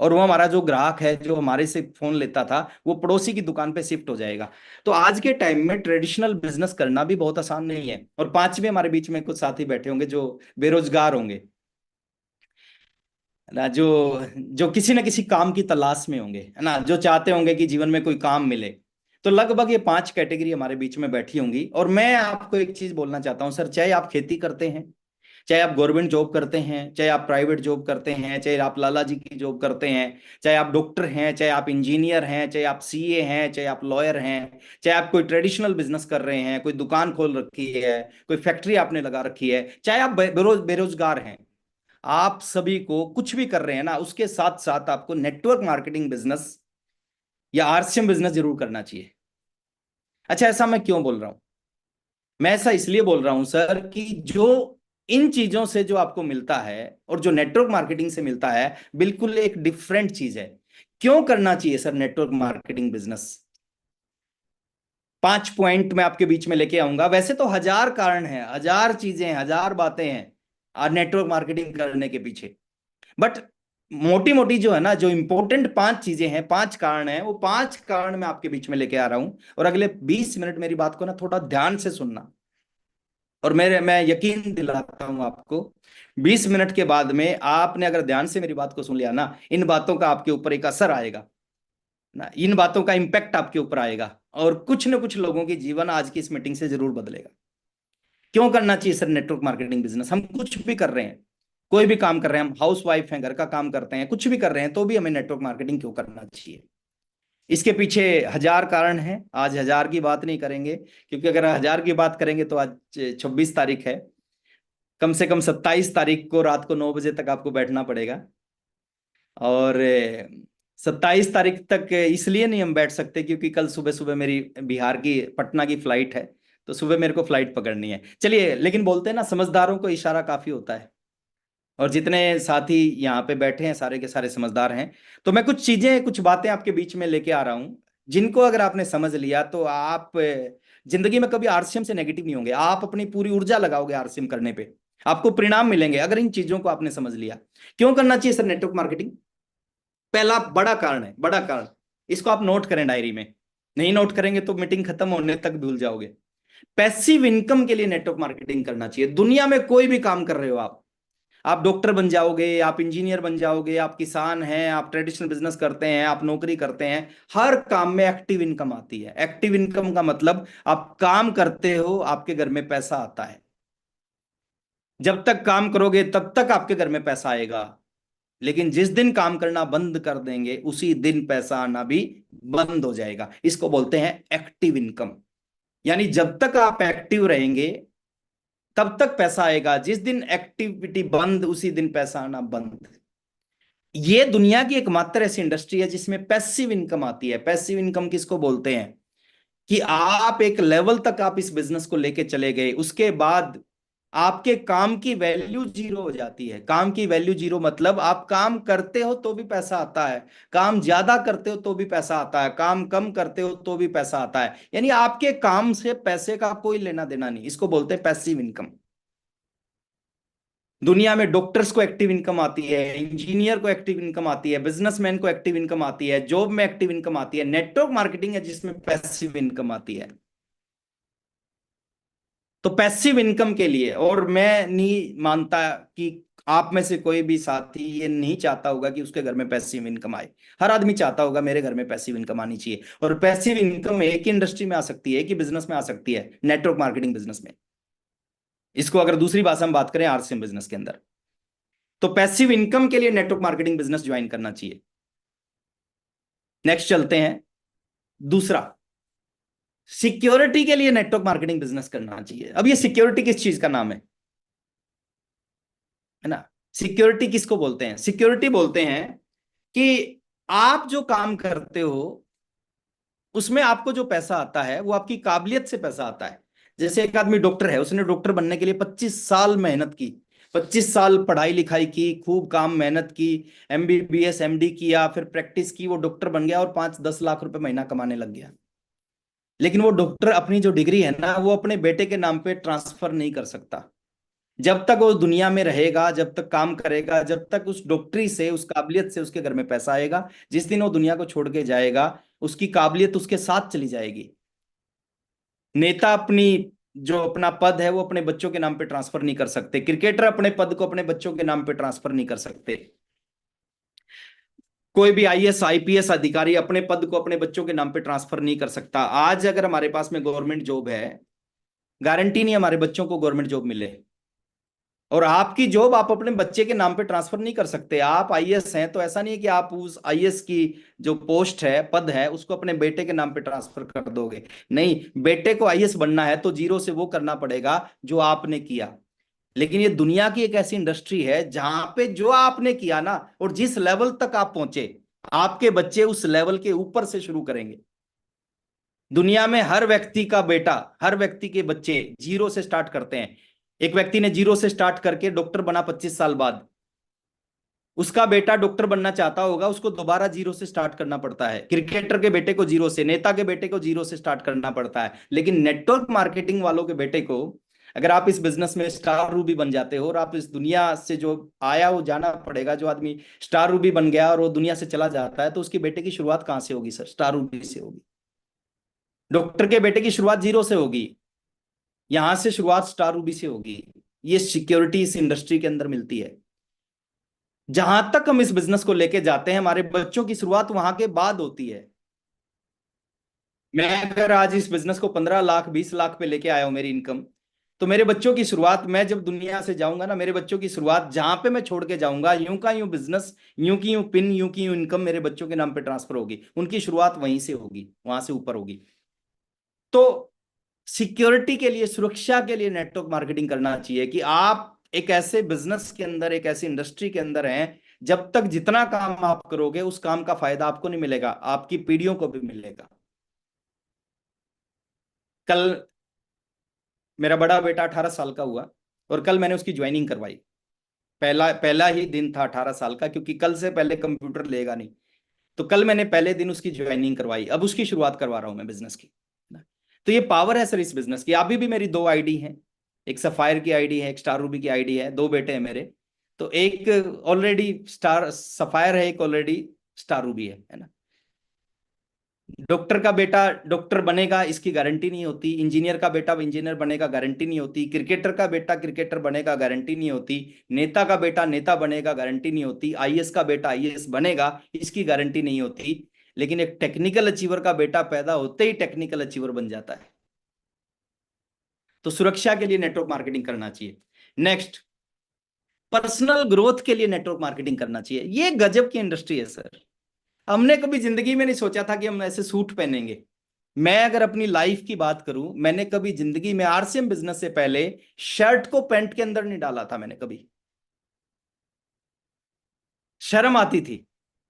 और वो हमारा जो ग्राहक है जो हमारे से फोन लेता था वो पड़ोसी की दुकान पे शिफ्ट हो जाएगा। तो आज के टाइम में ट्रेडिशनल बिजनेस करना भी बहुत आसान नहीं है। और पांचवे हमारे बीच में कुछ साथी बैठे होंगे जो बेरोजगार होंगे ना, जो जो किसी न किसी काम की तलाश में होंगे, है ना, जो चाहते होंगे कि जीवन में कोई काम मिले। तो लगभग ये 5 कैटेगरी हमारे बीच में बैठी होंगी। और मैं आपको एक चीज बोलना चाहता हूं सर, चाहे आप खेती करते हैं, चाहे आप गवर्नमेंट जॉब करते हैं, चाहे आप प्राइवेट जॉब करते हैं, चाहे आप लाला जी की जॉब करते हैं, चाहे आप डॉक्टर हैं, चाहे आप इंजीनियर हैं, चाहे आप सीए हैं, चाहे आप लॉयर हैं, चाहे आप कोई ट्रेडिशनल बिजनेस कर रहे हैं, कोई दुकान खोल रखी है, कोई फैक्ट्री आपने लगा रखी है, चाहे आप बेरोजगार हैं, आप सभी को कुछ भी कर रहे हैं ना, उसके साथ साथ आपको नेटवर्क मार्केटिंग बिजनेस या आरसीएम बिजनेस जरूर करना चाहिए। अच्छा, ऐसा मैं क्यों बोल रहा हूं? मैं ऐसा इसलिए बोल रहा हूं सर कि जो इन चीजों से जो आपको मिलता है और जो नेटवर्क मार्केटिंग से मिलता है, बिल्कुल एक डिफरेंट चीज है। क्यों करना चाहिए sir network marketing business? 5 point मैं आपके बीच में लेके आऊंगा। वैसे तो हजार कारण हैं, हजार चीजें हैं, हजार बातें हैं और नेटवर्क मार्केटिंग करने के पीछे, बट मोटी मोटी जो है ना, जो इंपॉर्टेंट 5 चीजें हैं, 5 कारण हैं, वो 5 कारण मैं आपके बीच में लेके आ रहा हूं। और अगले 20 मिनट मेरी बात को ना थोड़ा ध्यान से सुनना। और मैं यकीन दिलाता हूं आपको, 20 मिनट के बाद में आपने अगर ध्यान से मेरी बात को सुन लिया ना, इन बातों का आपके ऊपर एक असर आएगा ना, इन बातों का इंपैक्ट आपके ऊपर आएगा, और कुछ ना कुछ लोगों की जीवन आज की इस मीटिंग से जरूर बदलेगा। क्यों करना चाहिए सर नेटवर्क मार्केटिंग बिजनेस? हम कुछ भी कर रहे हैं, कोई भी काम कर रहे हैं, हम हाउस वाइफ हैं, घर का काम करते हैं, कुछ भी कर रहे हैं, तो भी हमें नेटवर्क मार्केटिंग क्यों करना चाहिए? इसके पीछे हजार कारण हैं। आज हजार की बात नहीं करेंगे, क्योंकि अगर हजार की बात करेंगे तो आज 26 तारीख है, कम से कम 27 तारीख को रात को 9 बजे तक आपको बैठना पड़ेगा। और 27 तारीख तक इसलिए नहीं हम बैठ सकते क्योंकि कल सुबह सुबह मेरी बिहार की पटना की फ्लाइट है, तो सुबह मेरे को फ्लाइट पकड़नी है। चलिए, लेकिन बोलते हैं ना, समझदारों को इशारा काफी होता है, और जितने साथी यहाँ पे बैठे हैं सारे के सारे समझदार हैं। तो मैं कुछ चीजें, कुछ बातें आपके बीच में लेके आ रहा हूं, जिनको अगर आपने समझ लिया तो आप जिंदगी में कभी आरसीएम से नेगेटिव नहीं होंगे। आप अपनी पूरी ऊर्जा लगाओगे आरसीएम करने पे, आपको परिणाम मिलेंगे अगर इन चीजों को आपने समझ लिया। क्यों करना चाहिए सर नेटवर्क मार्केटिंग? पहला बड़ा कारण है, बड़ा कारण, इसको आप नोट करें डायरी में, नहीं नोट करेंगे तो मीटिंग खत्म होने तक भूल जाओगे। पैसिव इनकम के लिए नेटवर्क मार्केटिंग करना चाहिए। दुनिया में कोई भी काम कर रहे हो आप डॉक्टर बन जाओगे, आप इंजीनियर बन जाओगे, आप किसान हैं, आप ट्रेडिशनल बिजनेस करते हैं, आप नौकरी करते हैं, हर काम में एक्टिव इनकम आती है। एक्टिव इनकम का मतलब आप काम करते हो, आपके घर में पैसा आता है। जब तक काम करोगे तब तक आपके घर में पैसा आएगा, लेकिन जिस दिन काम करना बंद कर देंगे उसी दिन पैसा आना भी बंद हो जाएगा। इसको बोलते हैं एक्टिव इनकम। यानी जब तक आप एक्टिव रहेंगे तब तक पैसा आएगा, जिस दिन एक्टिविटी बंद उसी दिन पैसा आना बंद। ये दुनिया की एकमात्र ऐसी इंडस्ट्री है जिसमें पैसिव इनकम आती है। पैसिव इनकम किसको बोलते हैं? कि आप एक लेवल तक आप इस बिजनेस को लेके चले गए, उसके बाद आपके काम की वैल्यू जीरो हो जाती है। काम की वैल्यू जीरो मतलब आप काम करते हो तो भी पैसा आता है, काम ज्यादा करते हो तो भी पैसा आता है, काम कम करते हो तो भी पैसा आता है। यानी आपके काम से पैसे का कोई लेना देना नहीं। इसको बोलते हैं पैसिव इनकम। दुनिया में डॉक्टर्स को एक्टिव इनकम आती है, इंजीनियर को एक्टिव इनकम आती है, बिजनेसमैन को एक्टिव इनकम आती है, जॉब में एक्टिव इनकम आती है। नेटवर्क मार्केटिंग है जिसमें पैसिव इनकम आती है। तो पैसिव इनकम के लिए, और मैं नहीं मानता कि आप में से कोई भी साथी ये नहीं चाहता होगा कि उसके घर में पैसिव इनकम आए। हर आदमी चाहता होगा मेरे घर में पैसिव इनकम आनी चाहिए। और पैसिव इनकम एक ही इंडस्ट्री में आ सकती है, एक ही बिजनेस में आ सकती है, नेटवर्क मार्केटिंग बिजनेस में। इसको अगर दूसरी भाषा में बात करें, आरसीएम बिजनेस के अंदर। तो पैसिव इनकम के लिए नेटवर्क मार्केटिंग बिजनेस ज्वाइन करना चाहिए। नेक्स्ट चलते हैं। दूसरा, सिक्योरिटी के लिए नेटवर्क मार्केटिंग बिजनेस करना चाहिए। अब ये सिक्योरिटी किस चीज का नाम है ना? सिक्योरिटी किसको बोलते हैं? सिक्योरिटी बोलते हैं कि आप जो काम करते हो उसमें आपको जो पैसा आता है वो आपकी काबिलियत से पैसा आता है। जैसे एक आदमी डॉक्टर है, उसने डॉक्टर बनने के लिए 25 साल मेहनत की, 25 साल पढ़ाई लिखाई की, खूब काम मेहनत की, एमबीबीएस एमडी किया, फिर प्रैक्टिस की, वो डॉक्टर बन गया और 5-10 लाख रुपए महीना कमाने लग गया। लेकिन वो डॉक्टर अपनी जो डिग्री है ना, वो अपने बेटे के नाम पे ट्रांसफर नहीं कर सकता। जब तक वो दुनिया में रहेगा, जब तक काम करेगा, जब तक उस डॉक्टरी से, उस काबिलियत से उसके घर में पैसा आएगा, जिस दिन वो दुनिया को छोड़ के जाएगा उसकी काबिलियत उसके साथ चली जाएगी। नेता अपनी जो अपना पद है वो अपने बच्चों के नाम पे ट्रांसफर नहीं कर सकते, क्रिकेटर अपने पद को अपने बच्चों के नाम पे ट्रांसफर नहीं कर सकते, कोई भी आईएएस आईपीएस अधिकारी अपने पद को अपने बच्चों के नाम पे ट्रांसफर नहीं कर सकता। आज अगर हमारे पास में गवर्नमेंट जॉब है, गारंटी नहीं हमारे बच्चों को गवर्नमेंट जॉब मिले। और आपकी जॉब आप अपने बच्चे के नाम पे ट्रांसफर नहीं कर सकते। आप आईएएस हैं तो ऐसा नहीं है कि आप उस आईएएस की जो पोस्ट है, पद है, उसको अपने बेटे के नाम पे ट्रांसफर कर दोगे। नहीं, बेटे को आईएएस बनना है तो जीरो से वो करना पड़ेगा जो आपने किया। लेकिन ये दुनिया की एक ऐसी इंडस्ट्री है जहां पे जो आपने किया ना, और जिस लेवल तक आप पहुंचे, आपके बच्चे उस लेवल के ऊपर से शुरू करेंगे। दुनिया में हर व्यक्ति का बेटा, हर व्यक्ति के बच्चे जीरो से स्टार्ट करते हैं। एक व्यक्ति ने जीरो से स्टार्ट करके डॉक्टर बना 25 साल बाद, उसका बेटा डॉक्टर बनना चाहता होगा, उसको दोबारा जीरो से स्टार्ट करना पड़ता है। क्रिकेटर के बेटे को जीरो से, नेता के बेटे को जीरो से स्टार्ट करना पड़ता है। लेकिन नेटवर्क मार्केटिंग वालों के बेटे को, अगर आप इस बिजनेस में स्टार रूबी बन जाते हो और आप इस दुनिया से जो आया वो जाना पड़ेगा, जो आदमी स्टार रूबी बन गया और वो दुनिया से चला जाता है, तो उसके बेटे की शुरुआत कहां से होगी सर? स्टार रूबी से होगी। डॉक्टर के बेटे की शुरुआत जीरो से होगी, यहां से शुरुआत स्टार रूबी से होगी। ये सिक्योरिटी इस इंडस्ट्री के अंदर मिलती है। जहां तक हम इस बिजनेस को लेके जाते हैं, हमारे बच्चों की शुरुआत वहां के बाद होती है। मैं अगर आज इस बिजनेस को 15 लाख 20 लाख पे लेके आया हूं मेरी इनकम, तो मेरे बच्चों की शुरुआत, मैं जब दुनिया से जाऊंगा ना, मेरे बच्चों की शुरुआत जहां पे मैं छोड़ के जाऊंगा, यूं का यूं बिजनेस, यूं की यूं पिन, यूं की यूं इनकम मेरे बच्चों के नाम पे ट्रांसफर होगी। उनकी शुरुआत वहीं से होगी, वहां से ऊपर होगी। तो सिक्योरिटी के लिए, सुरक्षा के लिए नेटवर्क मार्केटिंग करना चाहिए कि आप एक ऐसे बिजनेस के अंदर, एक ऐसी इंडस्ट्री के अंदर हैं, जब तक जितना काम आप करोगे उस काम का फायदा आपको नहीं मिलेगा, आपकी पीढ़ियों को भी मिलेगा। कल मेरा बड़ा बेटा 18 साल का हुआ और कल मैंने उसकी ज्वाइनिंग करवाई। पहला पहला ही दिन था 18 साल का, क्योंकि कल से पहले कंप्यूटर लेगा नहीं। तो कल मैंने पहले दिन उसकी ज्वाइनिंग करवाई, अब उसकी शुरुआत करवा रहा हूं मैं बिजनेस की। तो ये पावर है सर इस बिजनेस की। अभी भी मेरी 2 आईडी हैं, एक सफायर की आईडी है, एक स्टार रूबी की आईडी है। 2 बेटे हैं मेरे, तो एक ऑलरेडी स्टार सफायर है, एक ऑलरेडी स्टार रूबी है ना। डॉक्टर का बेटा डॉक्टर बनेगा इसकी गारंटी नहीं होती, इंजीनियर का बेटा इंजीनियर बनेगा गारंटी नहीं होती, क्रिकेटर का बेटा क्रिकेटर बनेगा गारंटी नहीं होती, नेता का बेटा नेता बनेगा गारंटी नहीं होती, आईएएस का बेटा आईएएस बनेगा इसकी गारंटी नहीं होती। लेकिन एक टेक्निकल अचीवर का बेटा पैदा होते ही टेक्निकल अचीवर बन जाता है। तो सुरक्षा के लिए नेटवर्क मार्केटिंग करना चाहिए। नेक्स्ट, पर्सनल ग्रोथ के लिए नेटवर्क मार्केटिंग करना चाहिए। ये गजब की इंडस्ट्री है सर। हमने कभी जिंदगी में नहीं सोचा था कि हम ऐसे सूट पहनेंगे। मैं अगर अपनी लाइफ की बात करूं, मैंने कभी जिंदगी में आरसीएम बिजनेस से पहले शर्ट को पैंट के अंदर नहीं डाला था। मैंने कभी, शर्म आती थी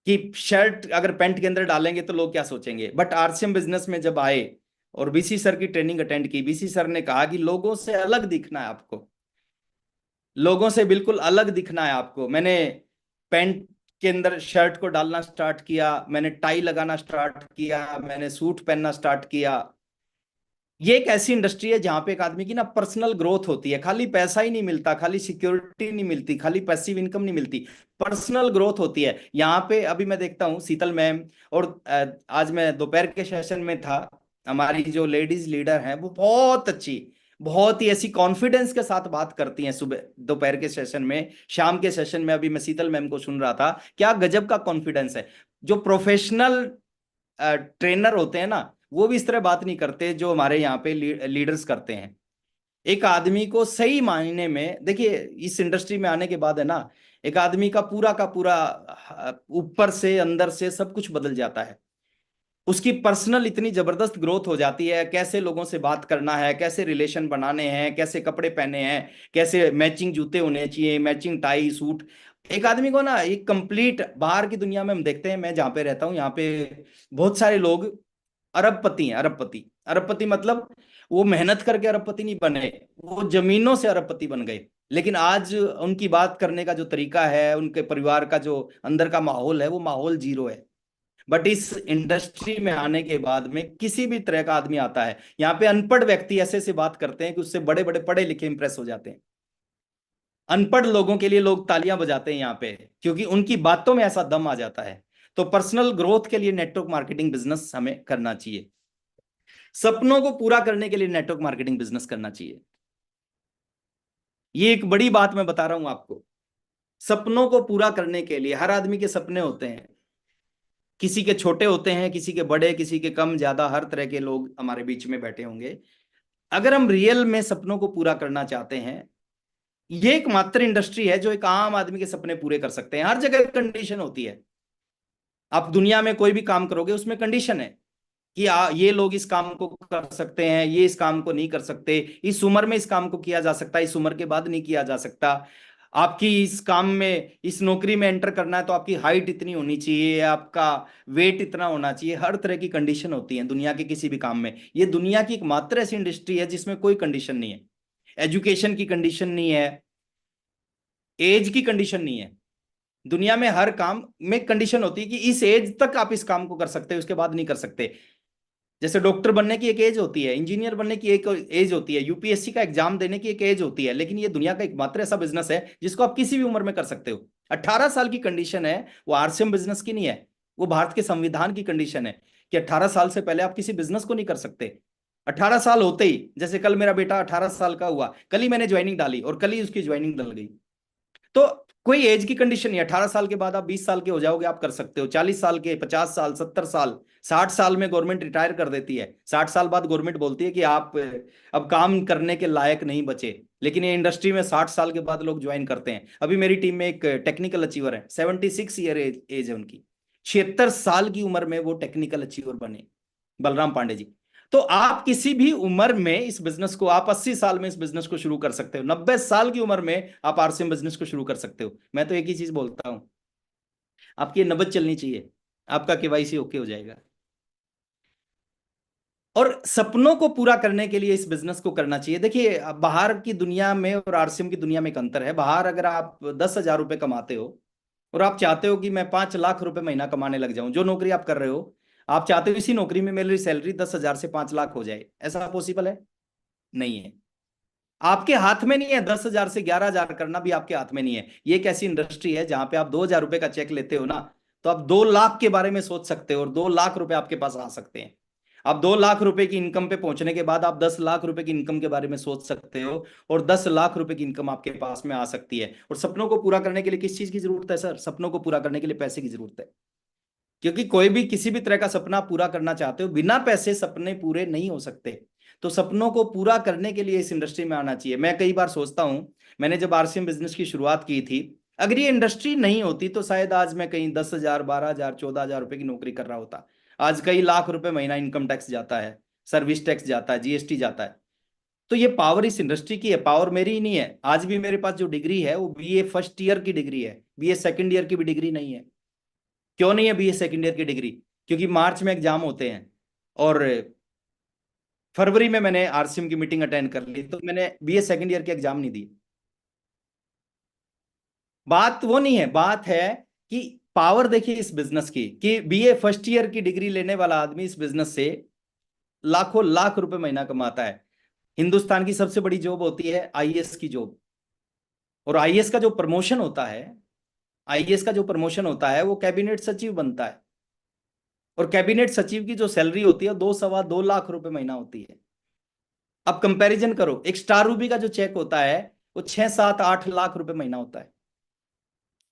कि शर्ट अगर पैंट के अंदर डालेंगे तो लोग क्या सोचेंगे। बट आरसीएम बिजनेस में जब आए और बीसी सर की ट्रेनिंग अटेंड की, बीसी सर ने कहा कि लोगों से अलग दिखना है आपको, लोगों से बिल्कुल अलग दिखना है आपको। मैंने पैंट के अंदर शर्ट को डालना स्टार्ट किया, मैंने टाई लगाना स्टार्ट किया, मैंने सूट पहनना स्टार्ट किया। ये एक ऐसी इंडस्ट्री है जहां पे एक आदमी की ना पर्सनल ग्रोथ होती है। खाली पैसा ही नहीं मिलता, खाली सिक्योरिटी नहीं मिलती, खाली पैसिव इनकम नहीं मिलती, पर्सनल ग्रोथ होती है यहाँ पे। अभी मैं देखता हूँ शीतल मैम, और आज मैं दोपहर के सेशन में था, हमारी जो लेडीज लीडर हैं वो बहुत अच्छी, बहुत ही ऐसी कॉन्फिडेंस के साथ बात करती हैं सुबह दोपहर के सेशन में, शाम के सेशन में। अभी मैं शीतल मैम को सुन रहा था, क्या गजब का कॉन्फिडेंस है। जो प्रोफेशनल ट्रेनर होते हैं ना, वो भी इस तरह बात नहीं करते जो हमारे यहाँ पे लीडर्स करते हैं। एक आदमी को सही मायने में, देखिए इस इंडस्ट्री में आने के बाद है ना, एक आदमी का पूरा ऊपर से अंदर से सब कुछ बदल जाता है। उसकी पर्सनल इतनी जबरदस्त ग्रोथ हो जाती है, कैसे लोगों से बात करना है, कैसे रिलेशन बनाने हैं, कैसे कपड़े पहने हैं, कैसे मैचिंग जूते होने चाहिए, मैचिंग टाई सूट। एक आदमी को ना एक कंप्लीट, बाहर की दुनिया में हम देखते हैं, मैं जहाँ पे रहता हूँ यहाँ पे बहुत सारे लोग अरबपति हैं। अरबपति, अरबपति मतलब वो मेहनत करके अरबपति नहीं बने, वो जमीनों से अरबपति बन गए। लेकिन आज उनकी बात करने का जो तरीका है, उनके परिवार का जो अंदर का माहौल है, वो माहौल जीरो है। बट इस इंडस्ट्री में आने के बाद में किसी भी तरह का आदमी आता है, यहाँ पे अनपढ़ व्यक्ति ऐसे से बात करते हैं कि उससे बड़े बड़े पढ़े लिखे इंप्रेस हो जाते हैं। अनपढ़ लोगों के लिए लोग तालियां बजाते हैं यहाँ पे, क्योंकि उनकी बातों में ऐसा दम आ जाता है। तो पर्सनल ग्रोथ के लिए नेटवर्क मार्केटिंग बिजनेस हमें करना चाहिए। सपनों को पूरा करने के लिए नेटवर्क मार्केटिंग बिजनेस करना चाहिए। ये एक बड़ी बात मैं बता रहा हूं आपको। सपनों को पूरा करने के लिए, हर आदमी के सपने होते हैं, किसी के छोटे होते हैं, किसी के बड़े, किसी के कम ज्यादा, हर तरह के लोग हमारे बीच में बैठे होंगे। अगर हम रियल में सपनों को पूरा करना चाहते हैं, ये एकमात्र इंडस्ट्री है जो एक आम आदमी के सपने पूरे कर सकते हैं। हर जगह कंडीशन होती है। आप दुनिया में कोई भी काम करोगे उसमें कंडीशन है कि ये लोग इस काम को कर सकते हैं, ये इस काम को नहीं कर सकते, इस उम्र में इस काम को किया जा सकता है, इस उम्र के बाद नहीं किया जा सकता। आपकी इस काम में, इस नौकरी में एंटर करना है तो आपकी हाइट इतनी होनी चाहिए, आपका वेट इतना होना चाहिए। हर तरह की कंडीशन होती है दुनिया के किसी भी काम में। ये दुनिया की एकमात्र ऐसी इंडस्ट्री है जिसमें कोई कंडीशन नहीं है। एजुकेशन की कंडीशन नहीं है, एज की कंडीशन नहीं है। दुनिया में हर काम में कंडीशन होती है कि इस एज तक आप इस काम को कर सकते हो, उसके बाद नहीं कर सकते। जैसे डॉक्टर बनने की एक एज होती है, इंजीनियर बनने की एक एज होती है, यूपीएससी का एग्जाम देने की एक एज होती है। लेकिन ये दुनिया का एकमात्र ऐसा बिजनेस है जिसको आप किसी भी उम्र में कर सकते हो। 18 साल की कंडीशन है, वो आरसीएम बिजनेस की नहीं है, वो भारत के संविधान की कंडीशन है कि 18 साल से पहले आप किसी बिजनेस को नहीं कर सकते। 18 साल होते ही, जैसे कल मेरा बेटा 18 साल का हुआ, कल ही मैंने ज्वाइनिंग डाली और कल ही उसकी ज्वाइनिंग डल गई। तो कोई एज की कंडीशन नहीं है। 18 साल के बाद आप 20 साल के हो जाओगे, आप कर सकते हो। 40 साल के, 50 साल, 70 साल, 60 साल में गवर्नमेंट रिटायर कर देती है। 60 साल बाद गवर्नमेंट बोलती है कि आप अब काम करने के लायक नहीं बचे। लेकिन ये इंडस्ट्री में 60 साल के बाद लोग ज्वाइन करते हैं। अभी मेरी टीम में एक टेक्निकल अचीवर है, 76 ईयर एज है उनकी। 76 साल की उम्र में वो टेक्निकल अचीवर बने, बलराम पांडे जी। तो आप किसी भी उम्र में इस बिजनेस को, आप 80 साल में इस बिजनेस को शुरू कर सकते हो, 90 साल की उम्र में आप आरसीएम बिजनेस को शुरू कर सकते हो। मैं तो एक ही चीज बोलता हूं, आपकी ये नबज चलनी चाहिए, आपका केवाईसी ओके हो जाएगा। और सपनों को पूरा करने के लिए इस बिजनेस को करना चाहिए। देखिए, बाहर की दुनिया में और आरसीएम की दुनिया में एक अंतर है। बाहर अगर आप 10,000 रुपए कमाते हो और आप चाहते हो कि मैं 5 लाख रुपए महीना कमाने लग जाऊं, जो नौकरी आप कर रहे हो, आप चाहते हो इसी नौकरी में मेरी सैलरी 10,000 से 5 लाख हो जाए, ऐसा पॉसिबल है? नहीं है। आपके हाथ में नहीं है। 10,000 से 11,000 करना भी आपके हाथ में नहीं है। ये एक ऐसी इंडस्ट्री है जहां पे आप 2,000 रुपए का चेक लेते हो ना, तो आप 2 लाख के बारे में सोच सकते हो और 2 लाख रुपए आपके पास आ सकते हैं। आप 2 लाख रुपए की इनकम पे पहुंचने के बाद आप 10 लाख रुपए की इनकम के बारे में सोच सकते हो और 10 लाख रुपए की इनकम आपके पास में आ सकती है। और सपनों को पूरा करने के लिए किस चीज की जरूरत है सर? सपनों को पूरा करने के लिए पैसे की जरूरत है। क्योंकि कोई भी किसी भी तरह का सपना पूरा करना चाहते हो, बिना पैसे सपने पूरे नहीं हो सकते। तो सपनों को पूरा करने के लिए इस इंडस्ट्री में आना चाहिए। मैं कई बार सोचता हूं, मैंने जब आरसीएम बिजनेस की शुरुआत की थी, अगर ये इंडस्ट्री नहीं होती तो शायद आज मैं कहीं 10,000, 12,000, 14,000 रुपए की नौकरी कर रहा होता। आज कई लाख रुपए महीना इनकम टैक्स जाता है, सर्विस टैक्स जाता है, जीएसटी जाता है। तो ये पावर इस इंडस्ट्री की है, पावर मेरी ही नहीं है। आज भी मेरे पास जो डिग्री है वो बीए फर्स्ट ईयर की डिग्री है, बीए सेकंड ईयर की भी डिग्री नहीं है। क्यों नहीं है बीए सेकंड ईयर की डिग्री? क्योंकि मार्च में एग्जाम होते हैं और फरवरी में मैंने आरसीएम की मीटिंग अटेंड कर ली, तो मैंने बीए सेकंड ईयर के एग्जाम नहीं दी। बात वो नहीं है, बात है कि पावर देखिए इस बिजनेस की, कि बीए फर्स्ट ईयर की डिग्री लेने वाला आदमी इस बिजनेस से लाखों लाख रुपए महीना कमाता है। हिंदुस्तान की सबसे बड़ी जॉब होती है आईएएस की जॉब। और आईएएस का जो प्रमोशन होता है, आईएएस का जो प्रमोशन होता है वो कैबिनेट सचिव बनता है। और कैबिनेट सचिव की जो सैलरी होती है 2 सवा 2 लाख रुपए महीना होती है। अब कंपैरिजन करो, एक स्टार रूबी का जो चेक होता है वो 6, 7, 8 लाख रुपए महीना होता है।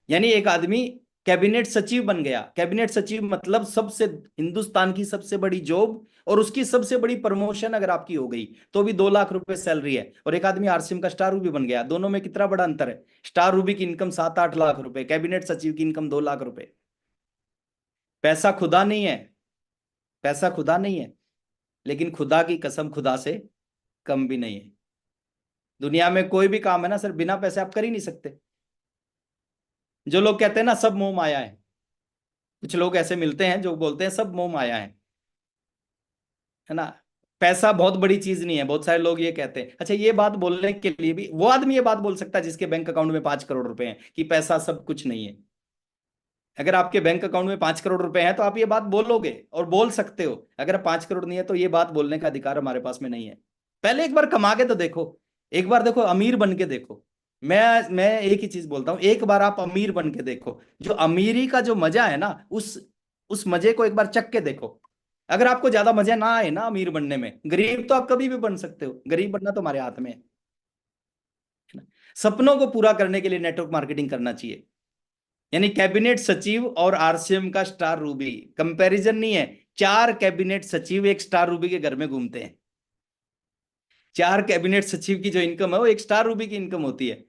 यानी एक आदमी कैबिनेट सचिव बन गया। कैबिनेट सचिव मतलब सबसे, हिंदुस्तान की सबसे बड़ी जॉब और उसकी सबसे बड़ी प्रमोशन अगर आपकी हो गई तो भी 2 लाख रुपए सैलरी है। और एक आदमी आरसीएम का स्टार रूबी बन गया, दोनों में कितना बड़ा अंतर है। स्टार रूबी की इनकम 7-8 लाख रुपए, कैबिनेट सचिव की इनकम 2 लाख रुपए। पैसा खुदा नहीं है, पैसा खुदा नहीं है, लेकिन खुदा की कसम खुदा से कम भी नहीं है। दुनिया में कोई भी काम है ना सर, बिना पैसे आप कर ही नहीं सकते। जो लोग कहते हैं ना सब मोह माया है, कुछ लोग ऐसे मिलते हैं जो बोलते हैं सब मोह माया है ना। पैसा बहुत बड़ी चीज नहीं है, बहुत सारे लोग ये कहते हैं। अच्छा, ये बात बोलने के लिए भी वो आदमी ये बात बोल सकता है जिसके बैंक अकाउंट में 5 करोड़ रुपए हैं कि पैसा सब कुछ नहीं है। अगर आपके बैंक अकाउंट में 5 करोड़ रुपए हैं तो आप ये बात बोलोगे और बोल सकते हो। अगर 5 करोड़ नहीं है तो ये बात बोलने का अधिकार हमारे पास में नहीं है। पहले एक बार कमा के तो देखो, एक बार देखो, अमीर बन के देखो। मैं एक ही चीज बोलता हूं, एक बार आप अमीर बन के देखो। जो अमीरी का जो मजा है ना, उस मजे को एक बार चख के देखो। अगर आपको ज्यादा मजा ना आए ना अमीर बनने में, गरीब तो आप कभी भी बन सकते हो, गरीब बनना तो हमारे हाथ में है ना? सपनों को पूरा करने के लिए नेटवर्क मार्केटिंग करना चाहिए। यानी कैबिनेट सचिव और आरसीएम का स्टार रूबी कंपैरिजन नहीं है। 4 कैबिनेट सचिव एक स्टार रूबी के घर में घूमते हैं। 4 कैबिनेट सचिव की जो इनकम है वो एक स्टार रूबी की इनकम होती है।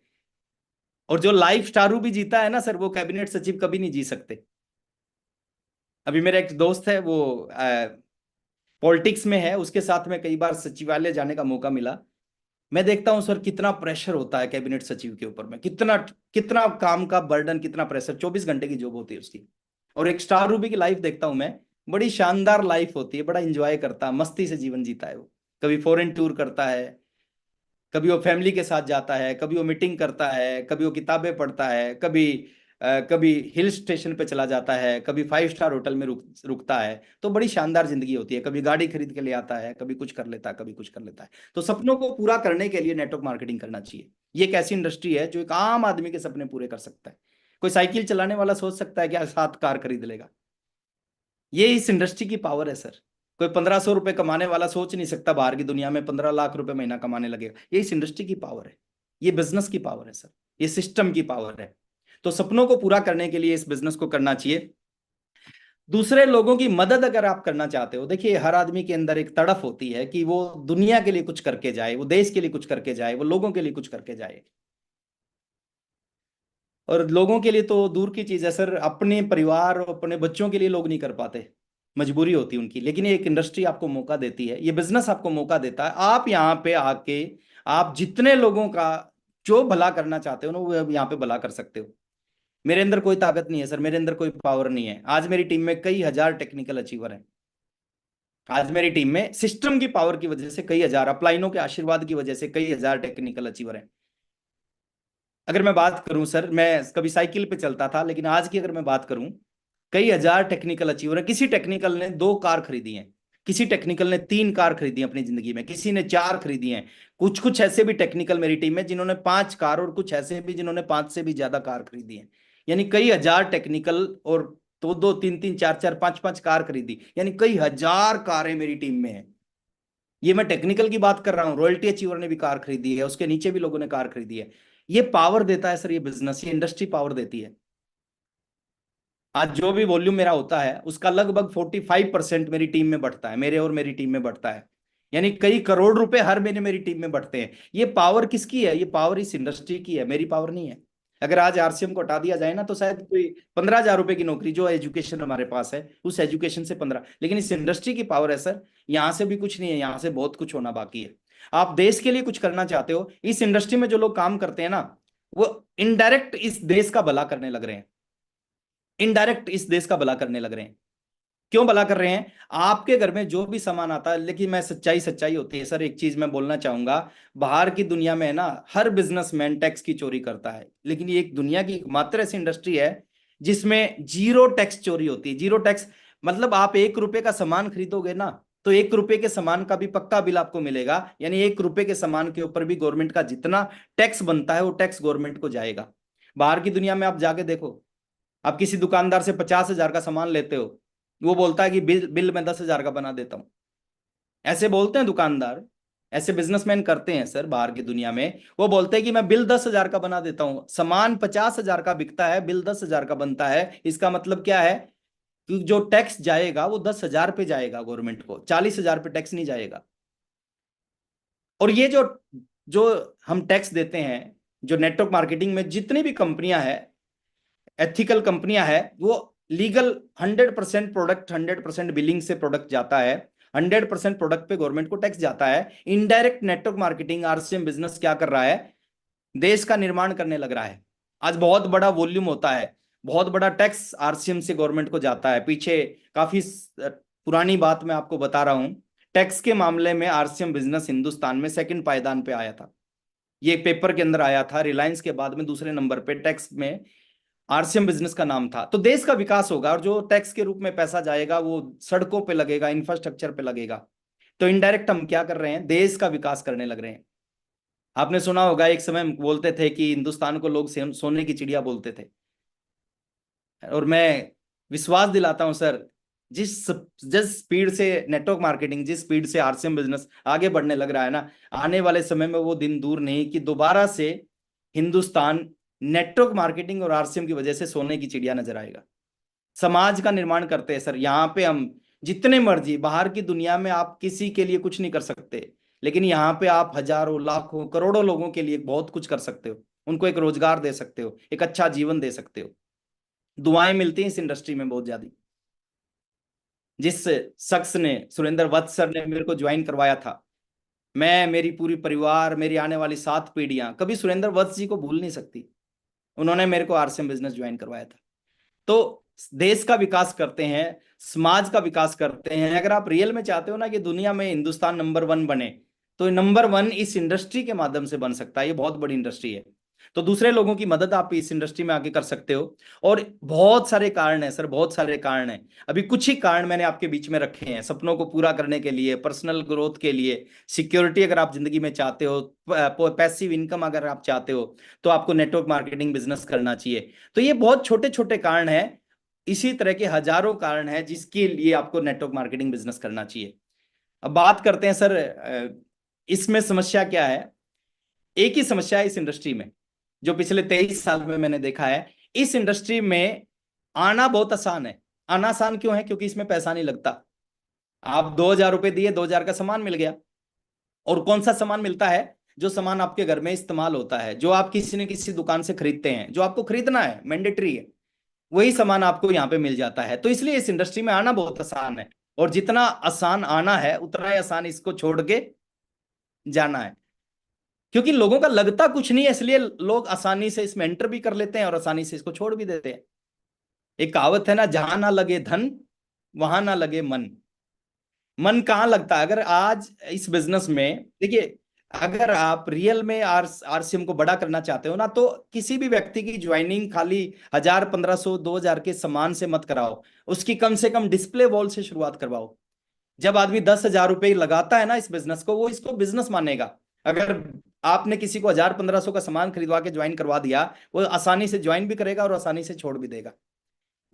और जो लाइफ स्टार रूबी जीता है ना सर, वो कैबिनेट सचिव कभी नहीं जी सकते। अभी मेरा एक दोस्त है, वो पॉलिटिक्स में है, उसके साथ में कई बार सचिवालय जाने का मौका मिला। मैं देखता हूं सर कितना प्रेशर होता है कैबिनेट सचिव के ऊपर में, कितना कितना काम का बर्डन, कितना प्रेशर, 24 घंटे की जॉब होती है उसकी। और एक स्टार रूबी की लाइफ देखता हूं मैं, बड़ी शानदार लाइफ होती है, बड़ा इंजॉय करता है, मस्ती से जीवन जीता है वो। कभी फॉरेन टूर करता है, कभी वो फैमिली के साथ जाता है, कभी वो मीटिंग करता है, कभी वो किताबें पढ़ता है, कभी हिल स्टेशन पे चला जाता है, कभी 5 स्टार होटल में रुकता है। तो बड़ी शानदार जिंदगी होती है। कभी गाड़ी खरीद के ले आता है, कभी कुछ कर लेता है, कभी कुछ कर लेता है। तो सपनों को पूरा करने के लिए नेटवर्क मार्केटिंग करना चाहिए। ये एक ऐसी इंडस्ट्री है जो एक आम आदमी के सपने पूरे कर सकता है। कोई साइकिल चलाने वाला सोच सकता है कि 7 कार खरीद लेगा। ये इस इंडस्ट्री की पावर है सर। कोई 1500 रुपए कमाने वाला सोच नहीं सकता बाहर की दुनिया में 15 लाख रुपए महीना कमाने लगेगा। ये इस इंडस्ट्री की पावर है, ये बिजनेस की पावर है सर, ये सिस्टम की पावर है। तो सपनों को पूरा करने के लिए इस बिजनेस को करना चाहिए। दूसरे लोगों की मदद अगर आप करना चाहते हो, देखिए हर आदमी के अंदर एक तड़फ होती है कि वो दुनिया के लिए कुछ करके जाए, वो देश के लिए कुछ करके जाए, वो लोगों के लिए कुछ करके जाए। और लोगों के लिए तो दूर की चीज है सर, अपने परिवार और अपने बच्चों के लिए लोग नहीं कर पाते, मजबूरी होती है उनकी। लेकिन ये एक इंडस्ट्री आपको मौका देती है, ये बिजनेस आपको मौका देता है। आप यहाँ पे आके आप जितने लोगों का जो भला करना चाहते हो ना, वो यहाँ पे भला कर सकते हो। मेरे अंदर कोई ताकत नहीं है सर, मेरे अंदर कोई पावर नहीं है। आज मेरी टीम में कई हजार टेक्निकल अचीवर हैं। आज मेरी टीम में सिस्टम की पावर की वजह से कई हजार, अपलाइनों के आशीर्वाद की वजह से कई हजार टेक्निकल अचीवर हैं। अगर मैं बात करूं सर, मैं कभी साइकिल पे चलता था, लेकिन आज की अगर मैं बात करूं, कई हजार टेक्निकल अचीवर है। किसी टेक्निकल ने 2 कार खरीदी हैं, किसी टेक्निकल ने 3 कार खरीदी है अपनी जिंदगी में, किसी ने 4 खरीदी हैं। कुछ कुछ ऐसे भी टेक्निकल मेरी टीम में जिन्होंने 5 कार, और कुछ ऐसे भी जिन्होंने 5 से भी ज्यादा कार खरीदी है। यानी कई हजार टेक्निकल, और 2-2, 3-3, 4-4, 5-5 कार खरीदी, यानी कई हजार कारें मेरी टीम में है। ये मैं टेक्निकल की बात कर रहा हूँ। रॉयल्टी अचीवर ने भी कार खरीदी है, उसके नीचे भी लोगों ने कार खरीदी है। ये पावर देता है सर, ये बिजनेस, ये इंडस्ट्री पावर देती है। आज जो भी वॉल्यूम मेरा होता है उसका लगभग 45% मेरी टीम में बढ़ता है, मेरे और मेरी टीम में बढ़ता है। यानी कई करोड़ रुपए हर महीने मेरी टीम में बढ़ते हैं। ये पावर किसकी है? ये पावर इस इंडस्ट्री की है, मेरी पावर नहीं है। अगर आज आरसीएम को हटा दिया जाए ना, तो शायद कोई 15,000 रुपए की नौकरी, जो एजुकेशन हमारे पास है उस एजुकेशन से 15, लेकिन इस इंडस्ट्री की पावर है सर। यहाँ से भी कुछ नहीं है, यहाँ से बहुत कुछ होना बाकी है। आप देश के लिए कुछ करना चाहते हो, इस इंडस्ट्री में जो लोग काम करते हैं ना, वो इनडायरेक्ट इस देश का भला करने लग रहे हैं, इनडायरेक्ट इस देश का भला करने लग रहे हैं। क्यों भला कर रहे हैं? आपके घर में जो भी सामान आता है, लेकिन मैं सच्चाई सच्चाई होती है सर, एक चीज मैं बोलना चाहूंगा। बाहर की दुनिया में है ना, हर बिजनेसमैन टैक्स की चोरी करता है, लेकिन ये एक दुनिया की एकमात्र ऐसी इंडस्ट्री है जिसमें जीरो टैक्स चोरी होती है। जीरो टैक्स मतलब आप 1 रुपए का सामान खरीदोगे ना, तो 1 रुपए के सामान का भी पक्का बिल आपको मिलेगा। यानी 1 रुपए के सामान के ऊपर भी गवर्नमेंट का जितना टैक्स बनता है वो टैक्स गवर्नमेंट को जाएगा। बाहर की दुनिया में आप जाके देखो, आप किसी दुकानदार से 50,000 का सामान लेते हो, वो बोलता है कि बिल बिल मैं 10,000 का बना देता हूं। ऐसे बोलते हैं दुकानदार, ऐसे बिजनेसमैन करते हैं सर बाहर की दुनिया में। वो बोलते हैं कि मैं बिल 10,000 का बना देता हूं, सामान 50,000 का बिकता है, बिल 10,000 का बनता है। इसका मतलब क्या है कि जो टैक्स जाएगा वो 10,000 पे जाएगा गवर्नमेंट को, 40,000 पे टैक्स नहीं जाएगा। और ये जो जो हम टैक्स देते हैं, जो नेटवर्क मार्केटिंग में जितनी भी कंपनियां हैं, एथिकल कंपनियां हैं, वो लीगल 100% प्रोडक्ट, 100% बिलिंग से प्रोडक्ट जाता है, 100% प्रोडक्ट पे गवर्नमेंट को टैक्स जाता है। Indirect network marketing RCM business क्या कर रहा है, देश का निर्माण करने लग रहा है। आज बहुत बड़ा वॉल्यूम होता है, बहुत बड़ा टैक्स आरसीएम से गवर्नमेंट को जाता है। पीछे काफी पुरानी बात मैं आपको बता रहा हूं, टैक्स के मामले में आरसीएम बिजनेस हिंदुस्तान में सेकंड पायदान पे आया था। ये पेपर के अंदर आया था, रिलायंस के बाद में दूसरे नंबर पे टैक्स में आरसीएम बिजनेस का नाम था। तो देश का विकास होगा, और जो टैक्स के रूप में पैसा जाएगा वो सड़कों पे लगेगा, इंफ्रास्ट्रक्चर पे लगेगा। तो इनडायरेक्ट हम क्या कर रहे हैं, देश का विकास करने लग रहे हैं। आपने सुना होगा एक समय बोलते थे कि हिंदुस्तान को लोग सोने की चिड़िया बोलते थे, और मैं विश्वास दिलाता हूं सर, जिस जिस स्पीड से नेटवर्क मार्केटिंग, जिस स्पीड से आरसीएम बिजनेस आगे बढ़ने लग रहा है ना, आने वाले समय में वो दिन दूर नहीं कि दोबारा से हिंदुस्तान नेटवर्क मार्केटिंग और आरसीएम की वजह से सोने की चिड़िया नजर आएगा। समाज का निर्माण करते हैं सर यहाँ पे हम। जितने मर्जी बाहर की दुनिया में आप किसी के लिए कुछ नहीं कर सकते, लेकिन यहाँ पे आप हजारों, लाखों, करोड़ों लोगों के लिए बहुत कुछ कर सकते हो। उनको एक रोजगार दे सकते हो, एक अच्छा जीवन दे सकते हो। दुआएं मिलती हैं इस इंडस्ट्री में बहुत ज्यादा। जिस शख्स ने, सुरेंद्र वत्स सर ने मेरे को ज्वाइन करवाया था, मैं, मेरी पूरी परिवार, मेरी आने वाली 7 पीढ़ियां कभी सुरेंद्र वत्स जी को भूल नहीं सकती। उन्होंने मेरे को आरसीएम बिजनेस ज्वाइन करवाया था। तो देश का विकास करते हैं, समाज का विकास करते हैं। अगर आप रियल में चाहते हो ना कि दुनिया में हिंदुस्तान नंबर 1 बने, तो नंबर 1 इस इंडस्ट्री के माध्यम से बन सकता है। ये बहुत बड़ी इंडस्ट्री है। तो दूसरे लोगों की मदद आप इस इंडस्ट्री में आगे कर सकते हो। और बहुत सारे कारण हैं सर, बहुत सारे कारण हैं। अभी कुछ ही कारण मैंने आपके बीच में रखे हैं, सपनों को पूरा करने के लिए, पर्सनल ग्रोथ के लिए, सिक्योरिटी अगर आप जिंदगी में चाहते हो, पैसिव इनकम अगर आप चाहते हो, तो आपको नेटवर्क मार्केटिंग बिजनेस करना चाहिए। तो ये बहुत छोटे छोटे कारण हैं, इसी तरह के हजारों कारण हैं जिसके लिए आपको नेटवर्क मार्केटिंग बिजनेस करना चाहिए। अब बात करते हैं सर, इसमें समस्या क्या है। एक ही समस्या है इस इंडस्ट्री में, जो पिछले 23 साल में मैंने देखा है। इस इंडस्ट्री में आना बहुत आसान है। आना आसान क्यों है? क्योंकि इसमें पैसा नहीं लगता। आप 2,000 रुपए दिए, 2,000 का सामान मिल गया। और कौन सा सामान मिलता है? जो सामान आपके घर में इस्तेमाल होता है, जो आप किसी न किसी दुकान से खरीदते हैं, जो आपको खरीदना है, मैंडेटरी है, वही सामान आपको यहाँ पे मिल जाता है। तो इसलिए इस इंडस्ट्री में आना बहुत आसान है, और जितना आसान आना है उतना ही आसान इसको छोड़ के जाना है। क्योंकि लोगों का लगता कुछ नहीं है, इसलिए लोग आसानी से इसमें एंटर भी कर लेते हैं और आसानी से इसको छोड़ भी देते हैं। एक कहावत है ना, जहां ना लगे धन वहां ना लगे मन। मन कहाँ लगता है? अगर आज इस बिजनेस में देखिए, अगर आप रियल में आरसीएम को बड़ा करना चाहते हो ना, तो किसी भी व्यक्ति की ज्वाइनिंग खाली 1,000, 1,500, 2,000 के सामान से मत कराओ। उसकी कम से कम डिस्प्ले वॉल से शुरुआत करवाओ। जब आदमी 10,000 रुपए लगाता है ना इस बिजनेस को, वो इसको बिजनेस मानेगा। अगर आपने किसी को 1,000, 1,500 का सामान खरीदवा के ज्वाइन करवा दिया, वो आसानी से ज्वाइन भी करेगा और आसानी से छोड़ भी देगा।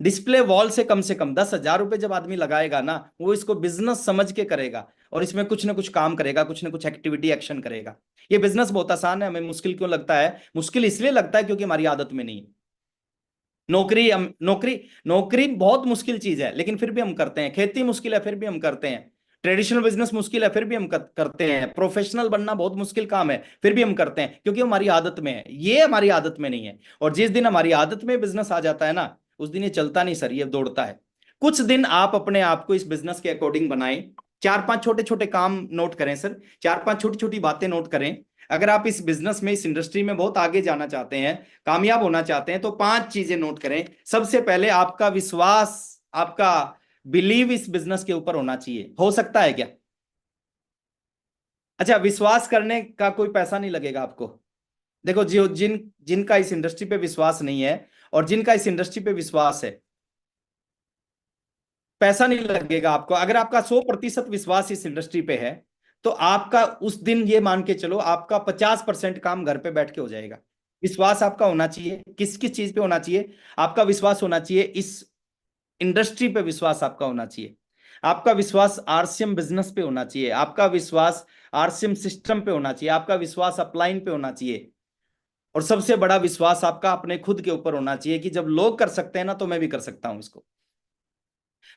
डिस्प्ले वॉल से कम 10,000 रुपए जब आदमी लगाएगा ना, वो इसको बिजनेस समझ के करेगा, और इसमें कुछ ना कुछ काम करेगा, कुछ ना कुछ एक्टिविटी, एक्शन करेगा। ये बिजनेस बहुत आसान है। हमें मुश्किल क्यों लगता है? मुश्किल इसलिए लगता है क्योंकि हमारी आदत में नहीं है। नौकरी नौकरी नौकरी बहुत मुश्किल चीज है, लेकिन फिर भी हम करते हैं। खेती मुश्किल है, फिर भी हम करते हैं। ट्रेडिशनल बिजनेस मुश्किल है, फिर भी हम करते हैं। प्रोफेशनल बनना बहुत मुश्किल काम है, फिर भी हम करते हैं, क्योंकि हमारी आदत में है। ये हमारी आदत में नहीं है। और जिस दिन हमारी आदत में बिजनेस आ जाता है ना, उस दिन ये चलता नहीं सर, ये दौड़ता है। कुछ दिन आप अपने आप को इस बिजनेस के अकॉर्डिंग बनाएं। 4-5 छोटे छोटे काम नोट करें सर, 4-5 छोटी छोटी बातें नोट करें। अगर आप इस बिजनेस में, इस इंडस्ट्री में बहुत आगे जाना चाहते हैं, कामयाब होना चाहते हैं, तो 5 चीजें नोट करें। सबसे पहले आपका विश्वास, आपका बिलीव इस बिजनेस के ऊपर होना चाहिए। हो सकता है क्या? अच्छा, विश्वास करने का कोई पैसा नहीं लगेगा आपको। देखो, जो जिनका इस इंडस्ट्री पे विश्वास नहीं है और जिनका इस इंडस्ट्री पे विश्वास है, पैसा नहीं लगेगा आपको। अगर आपका 100% विश्वास इस इंडस्ट्री पे है, तो आपका उस दिन, ये मान के चलो, आपका 50% काम घर पे बैठ के हो जाएगा। विश्वास आपका होना चाहिए। किस किस चीज पे होना चाहिए? आपका विश्वास होना चाहिए इस इंडस्ट्री पे, विश्वास आपका होना चाहिए। आपका विश्वास आरसीएम बिजनेस पे होना चाहिए। आपका विश्वास आरसीएम सिस्टम पे होना चाहिए, आपका विश्वास अपलाइन पे होना चाहिए, और सबसे बड़ा विश्वास आपका अपने खुद के ऊपर होना चाहिए कि जब लोग कर सकते हैं ना तो मैं भी कर सकता हूं इसको।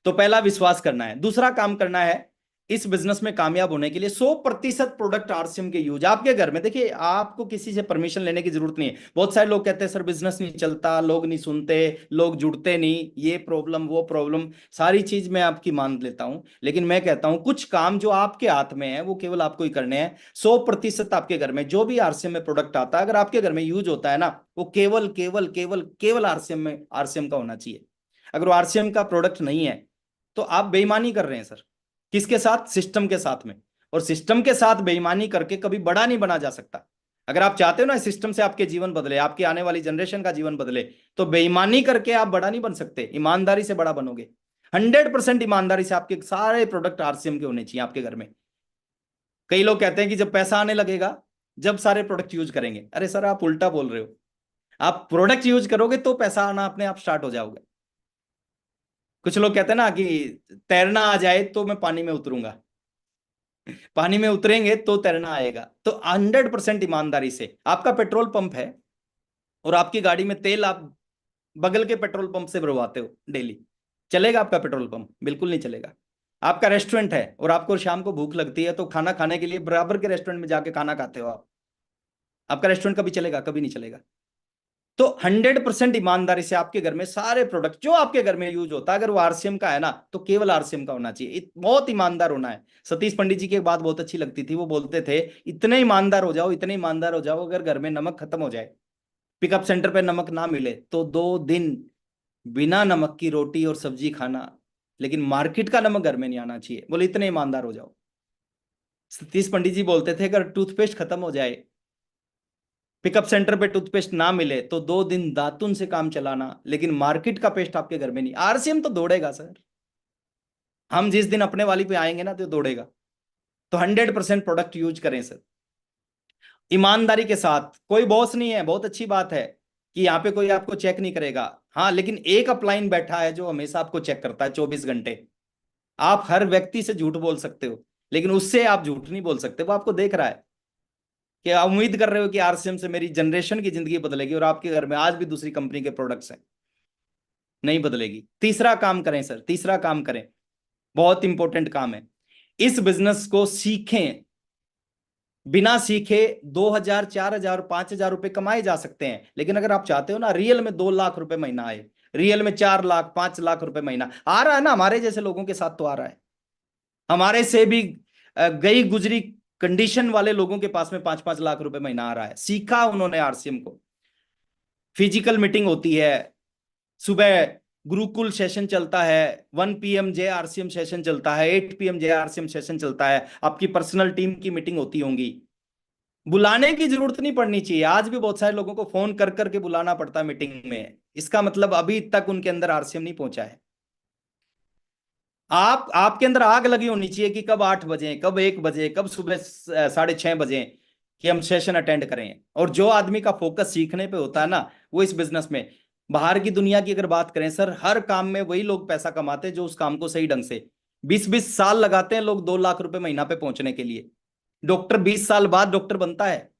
तो पहला विश्वास करना है। दूसरा काम करना है, इस बिजनेस में कामयाब होने के लिए 100% प्रोडक्ट आरसीएम के यूज आपके घर में। देखिए, आपको किसी से परमिशन लेने की जरूरत नहीं है। बहुत सारे लोग कहते हैं सर बिजनेस नहीं चलता, लोग नहीं सुनते, लोग जुड़ते नहीं, ये प्रॉब्लम वो प्रॉब्लम, सारी चीज मैं आपकी मान लेता हूं, लेकिन मैं कहता हूं कुछ काम जो आपके हाथ में है वो केवल आपको ही करने हैं। 100% आपके घर में जो भी आरसीएम में प्रोडक्ट आता है, अगर आपके घर में यूज होता है ना, वो केवल केवल केवल केवल आरसीएम का होना चाहिए। अगर वो आरसीएम का प्रोडक्ट नहीं है तो आप बेईमानी कर रहे हैं सर। किसके साथ? सिस्टम के साथ में। और सिस्टम के साथ बेईमानी करके कभी बड़ा नहीं बना जा सकता। अगर आप चाहते हो ना सिस्टम से आपके जीवन बदले, आपकी आने वाली जनरेशन का जीवन बदले, तो बेईमानी करके आप बड़ा नहीं बन सकते, ईमानदारी से बड़ा बनोगे। 100% ईमानदारी से आपके सारे प्रोडक्ट आरसीएम के होने चाहिए आपके घर में। कई लोग कहते हैं कि जब पैसा आने लगेगा जब सारे प्रोडक्ट यूज करेंगे। अरे सर, आप उल्टा बोल रहे हो। आप प्रोडक्ट यूज करोगे तो पैसा आना अपने आप स्टार्ट हो जाओगे। कुछ लोग कहते हैं ना कि तैरना आ जाए तो मैं पानी में उतरूंगा, पानी में उतरेंगे तो तैरना आएगा। तो 100% ईमानदारी से, आपका पेट्रोल पंप है और आपकी गाड़ी में तेल आप बगल के पेट्रोल पंप से भरवाते हो डेली, चलेगा आपका पेट्रोल पंप? बिल्कुल नहीं चलेगा। आपका रेस्टोरेंट है और आपको शाम को भूख लगती है तो खाना खाने के लिए बराबर के रेस्टोरेंट में जाके खाना खाते हो आप, आपका रेस्टोरेंट कभी चलेगा? कभी नहीं चलेगा। तो 100% ईमानदारी से आपके घर में सारे प्रोडक्ट जो आपके घर में यूज होता है, अगर वो आरसीएम का है ना तो केवल आरसीएम का होना चाहिए। बहुत ईमानदार होना है। सतीश पंडित जी की एक बात बहुत अच्छी लगती थी, वो बोलते थे इतने ईमानदार हो जाओ, इतने ईमानदार हो जाओ, अगर घर में नमक खत्म हो जाए, पिकअप सेंटर पे नमक ना मिले तो 2 दिन बिना नमक की रोटी और सब्जी खाना, लेकिन मार्केट का नमक घर में नहीं आना चाहिए। बोले इतने ईमानदार हो जाओ। सतीश पंडित जी बोलते थे अगर टूथपेस्ट खत्म हो जाए, पिकअप सेंटर पे टूथपेस्ट ना मिले तो 2 दिन दातुन से काम चलाना, लेकिन मार्केट का पेस्ट आपके घर में नहीं। आरसीएम तो दौड़ेगा सर, हम जिस दिन अपने वाली पे आएंगे ना तो दौड़ेगा। तो 100% प्रोडक्ट यूज करें सर, ईमानदारी के साथ। कोई बॉस नहीं है, बहुत अच्छी बात है कि यहाँ पे कोई आपको चेक नहीं करेगा। हाँ, लेकिन एक अपलाइन बैठा है जो हमेशा आपको चेक करता है 24 घंटे। आप हर व्यक्ति से झूठ बोल सकते हो, लेकिन उससे आप झूठ नहीं बोल सकते, वो आपको देख रहा है। कि आप उम्मीद कर रहे हो कि आरसीएम से मेरी जनरेशन की जिंदगी बदलेगी और आपके घर में आज भी दूसरी कंपनी के प्रोडक्ट्स हैं, नहीं बदलेगी। तीसरा काम करें सर, तीसरा काम करें, बहुत इंपॉर्टेंट काम है। इस बिजनेस को सीखें। बिना सीखे 2,000 4,000 5,000 रुपए कमाए जा सकते हैं, लेकिन अगर आप चाहते हो ना रियल में 2 लाख रुपए महीना आए, रियल में 4 लाख 5 लाख रुपए महीना आ रहा है ना, हमारे जैसे लोगों के साथ तो आ रहा है। हमारे से भी गई गुजरी कंडीशन वाले लोगों के पास में 5-5 लाख रुपए महीना आ रहा है। सीखा उन्होंने आरसीएम को। फिजिकल मीटिंग होती है सुबह, गुरुकुल सेशन चलता है, 1 PM जे आरसीएम सेशन चलता है, 8 PM जे आरसीएम सेशन चलता है, आपकी पर्सनल टीम की मीटिंग होती होंगी। बुलाने की जरूरत नहीं पड़नी चाहिए। आज भी बहुत सारे लोगों को फोन कर करके बुलाना पड़ता है मीटिंग में, इसका मतलब अभी तक उनके अंदर आरसीएम नहीं पहुंचा है। आपके अंदर आग लगी होनी चाहिए कि कब 8 बजे, कब 1 बजे, कब सुबह 6:30 बजे कि हम सेशन अटेंड करें। और जो आदमी का फोकस सीखने पे होता है ना, वो इस बिजनेस में, बाहर की दुनिया की अगर बात करें सर, हर काम में वही लोग पैसा कमाते हैं जो उस काम को सही ढंग से 20-20 साल लगाते हैं लोग 2 लाख रुपए महीना पे पहुंचने के लिए। डॉक्टर 20 साल बाद डॉक्टर बनता है,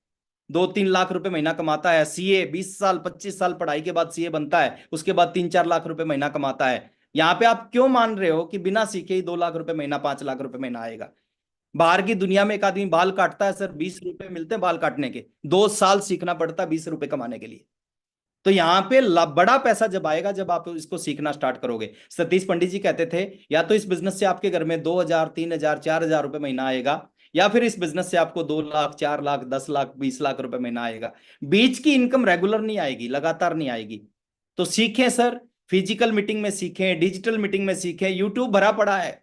2-3 लाख रुपए महीना कमाता है। सीए 20 साल 25 साल पढ़ाई के बाद सीए बनता है, उसके बाद 3-4 लाख रुपए महीना कमाता है। यहाँ पे आप क्यों मान रहे हो कि बिना सीखे ही 2 लाख रुपए महीना 5 लाख रुपए महीना आएगा? बाहर की दुनिया में एक आदमी बाल काटता है सर, 20 रुपए मिलते हैं बाल काटने के, 2 साल सीखना पड़ता है 20 रुपए कमाने के लिए। तो यहाँ पे बड़ा पैसा जब आएगा जब आप इसको सीखना स्टार्ट करोगे। सतीश पंडित जी कहते थे या तो इस बिजनेस से आपके घर में 2,000 3,000 4,000 रुपए महीना आएगा, या फिर इस बिजनेस से आपको 2 लाख 4 लाख 10 लाख 20 लाख रुपए महीना आएगा। बीच की इनकम रेगुलर नहीं आएगी, लगातार नहीं आएगी। तो सीखें सर, फिजिकल मीटिंग में सीखें, डिजिटल मीटिंग में सीखें। यूट्यूब भरा पड़ा है,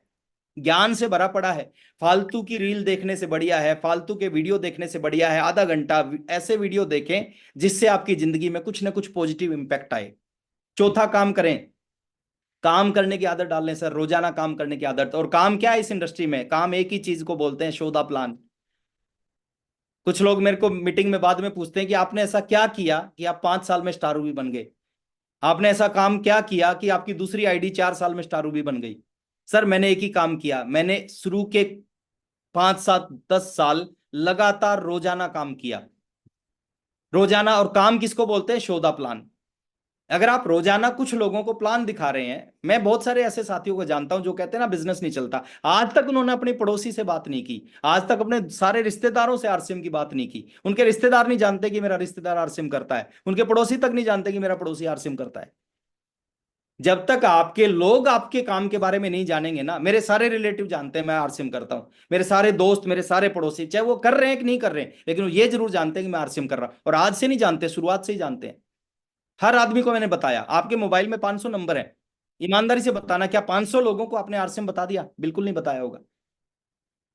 ज्ञान से भरा पड़ा है। फालतू की रील देखने से बढ़िया है, फालतू के वीडियो देखने से बढ़िया है आधा घंटा ऐसे वीडियो देखें जिससे आपकी जिंदगी में कुछ ना कुछ पॉजिटिव इंपैक्ट आए। चौथा काम करें, काम करने की आदत डाल लें सर, रोजाना काम करने की आदत। और काम क्या है इस इंडस्ट्री में? काम एक ही चीज को बोलते हैं, शो द प्लान। कुछ लोग मेरे को मीटिंग में बाद में पूछते हैं कि आपने ऐसा क्या किया कि आप 5 साल में स्टार रूबी बन गए? आपने ऐसा काम क्या किया कि आपकी दूसरी आईडी 4 साल में स्टार रूबी बन गई? सर मैंने एक ही काम किया, मैंने शुरू के 5 7 10 साल लगातार रोजाना काम किया, रोजाना। और काम किसको बोलते हैं? Show the plan. अगर आप रोजाना कुछ लोगों को प्लान दिखा रहे हैं, मैं बहुत सारे ऐसे साथियों को जानता हूं जो कहते हैं ना बिजनेस नहीं चलता, आज तक उन्होंने अपनी पड़ोसी से बात नहीं की, आज तक अपने सारे रिश्तेदारों से आरसीएम की बात नहीं की। उनके रिश्तेदार नहीं जानते कि मेरा रिश्तेदार आरसीएम करता है, उनके पड़ोसी तक नहीं जानते कि मेरा पड़ोसी आरसीएम करता है। जब तक आपके लोग आपके काम के बारे में नहीं जानेंगे ना, मेरे सारे रिलेटिव जानते हैं मैं आरसीएम करता हूं, मेरे सारे दोस्त, मेरे सारे पड़ोसी, चाहे वो कर रहे हैं कि नहीं कर रहे हैं, लेकिन वो ये जरूर जानते हैं कि मैं आरसीएम कर रहा हूं। और आज से नहीं जानते, शुरुआत से ही जानते हैं। हर आदमी को मैंने बताया। आपके मोबाइल में 500 नंबर है, ईमानदारी से बताना, क्या 500 लोगों को आपने आरसीएम बता दिया? बिल्कुल नहीं बताया होगा।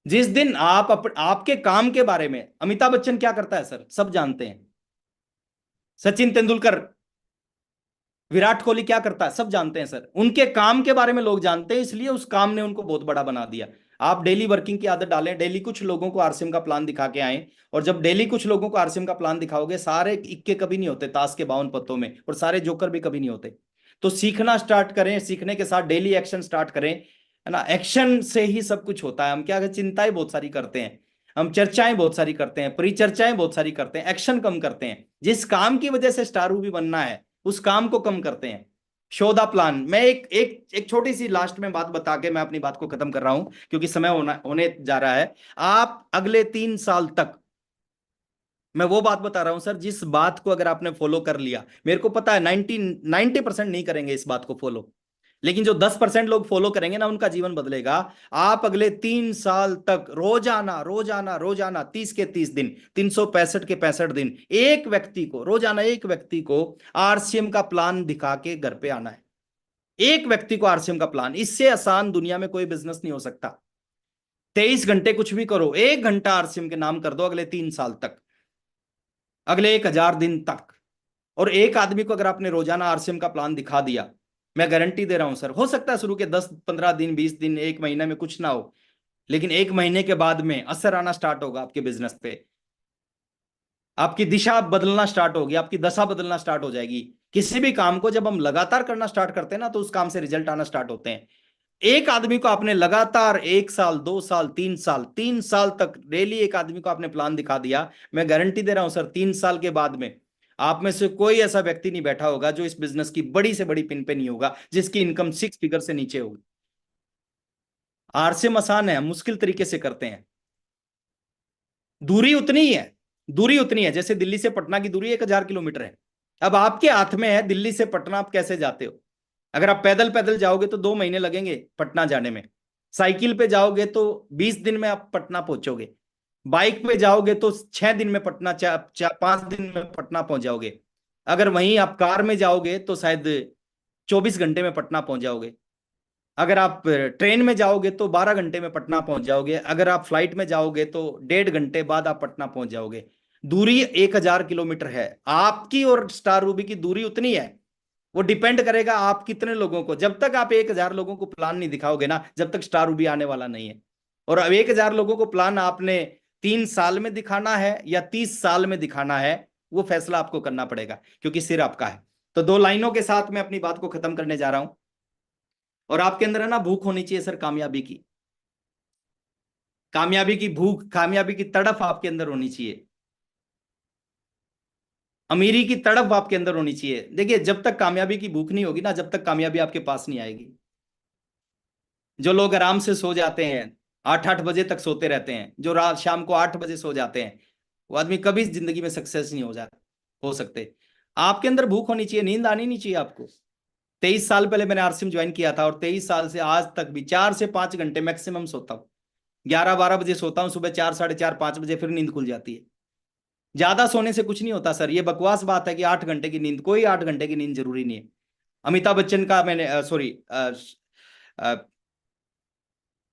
जिस दिन आपके काम के बारे में, अमिताभ बच्चन क्या करता है सर, सब जानते हैं। सचिन तेंदुलकर, विराट कोहली क्या करता है, सब जानते हैं सर। उनके काम के बारे में लोग जानते हैं, इसलिए उस काम ने उनको बहुत बड़ा बना दिया। आप डेली वर्किंग की आदत डालें, डेली कुछ लोगों को आरसीएम का प्लान दिखा के आए। और जब डेली कुछ लोगों को आरसीएम का प्लान दिखाओगे, सारे इक्के कभी नहीं होते ताश के 52 पत्तों में, और सारे जोकर भी कभी नहीं होते। तो सीखना स्टार्ट करें, सीखने के साथ डेली एक्शन स्टार्ट करें, है ना। एक्शन से ही सब कुछ होता है। हम क्या चिंताएं बहुत सारी करते हैं, हम चर्चाएं बहुत सारी करते हैं, परिचर्चाएं बहुत सारी करते हैं, एक्शन कम करते हैं। जिस काम की वजह से स्टार भी बनना है, उस काम को कम करते हैं। Show the plan. मैं एक छोटी सी लास्ट में बात बता के मैं अपनी बात को खत्म कर रहा हूं, क्योंकि समय होने जा रहा है। आप अगले 3 साल तक, मैं वो बात बता रहा हूं सर, जिस बात को अगर आपने फॉलो कर लिया, मेरे को पता है 90% नहीं करेंगे इस बात को फॉलो, लेकिन जो 10% लोग फॉलो करेंगे ना, उनका जीवन बदलेगा। आप अगले 3 साल तक रोजाना रोजाना रोजाना 30 के 30 दिन, 365 के 65 दिन, एक व्यक्ति को रोजाना, एक व्यक्ति को आरसीएम का प्लान दिखा के घर पे आना है। एक व्यक्ति को आरसीएम का प्लान, इससे आसान दुनिया में कोई बिजनेस नहीं हो सकता। 23 घंटे कुछ भी करो, 1 घंटा आरसीएम के नाम कर दो अगले 3 साल तक, अगले 1000 दिन तक। और एक आदमी को अगर आपने रोजाना आरसीएम का प्लान दिखा दिया, मैं गारंटी दे रहा हूं सर, हो सकता है शुरू के 10 15 दिन, 20 दिन, 1 महीने में कुछ ना हो, लेकिन 1 महीने के बाद में असर आना स्टार्ट होगा आपके बिजनेस पे। आपकी दिशा बदलना स्टार्ट होगी, आपकी दशा बदलना स्टार्ट हो जाएगी। किसी भी काम को जब हम लगातार करना स्टार्ट करते हैं ना, तो उस काम से रिजल्ट आना स्टार्ट होते हैं। एक आदमी को आपने लगातार 1 साल, 2 साल, 3 साल, 3 साल तक डेली एक आदमी को आपने प्लान दिखा दिया, मैं गारंटी दे रहा हूं सर, 3 साल के बाद में आप में से कोई ऐसा व्यक्ति नहीं बैठा होगा जो इस बिजनेस की बड़ी से बड़ी पिन पे नहीं होगा, जिसकी इनकम 6 फिगर से नीचे होगी। आरसीएम आसान है, हम मुश्किल तरीके से करते हैं। दूरी उतनी ही है, दूरी उतनी है जैसे दिल्ली से पटना की दूरी 1000 किलोमीटर है। अब आपके हाथ में है दिल्ली से पटना आप कैसे जाते हो। अगर आप पैदल पैदल जाओगे तो 2 महीने लगेंगे पटना जाने में, साइकिल पे जाओगे तो 20 दिन में आप पटना पहुंचोगे, बाइक पे जाओगे तो 6 दिन में पटना, 5 दिन में पटना पहुंच जाओगे। अगर वहीं आप कार में जाओगे तो शायद 24 घंटे में पटना पहुंच जाओगे। अगर आप ट्रेन में जाओगे तो 12 घंटे में पटना पहुंच जाओगे। अगर आप फ्लाइट में जाओगे तो 1.5 घंटे बाद आप पटना पहुंच जाओगे। दूरी 1000 किलोमीटर है। आपकी और स्टार रूबी की दूरी उतनी है। वो डिपेंड करेगा आप कितने लोगों को, जब तक आप 1000 लोगों को प्लान नहीं दिखाओगे ना, जब तक स्टार रूबी आने वाला नहीं है। और अब 1000 लोगों को प्लान आपने 3 साल में दिखाना है या 30 साल में दिखाना है, वो फैसला आपको करना पड़ेगा, क्योंकि सिर आपका है। तो 2 लाइनों के साथ मैं अपनी बात को खत्म करने जा रहा हूं। और आपके अंदर है ना भूख होनी चाहिए सर, कामयाबी की, कामयाबी की भूख, कामयाबी की तड़फ आपके अंदर होनी चाहिए, अमीरी की तड़प आपके अंदर होनी चाहिए। देखिए, जब तक कामयाबी की भूख नहीं होगी ना, जब तक कामयाबी आपके पास नहीं आएगी। जो लोग आराम से सो जाते हैं, 8 8 बजे तक सोते रहते हैं, जो रात शाम को 8 बजे सो जाते हैं, वो आदमी कभी जिंदगी में सक्सेस नहीं हो सकते। आपके अंदर भूख होनी चाहिए, नींद आनी नहीं चाहिए आपको। 23 साल पहले मैंने आरसीएम ज्वाइन किया था, और 23 साल से आज तक भी 4 से 5 घंटे मैक्सिमम सोता हूँ। 11 12 बजे सोता हूँ, सुबह 4 4:30 5 बजे फिर नींद खुल जाती है। ज्यादा सोने से कुछ नहीं होता सर, ये बकवास बात है कि 8 घंटे की नींद, कोई 8 घंटे की नींद जरूरी नहीं है। अमिताभ बच्चन का मैंने सॉरी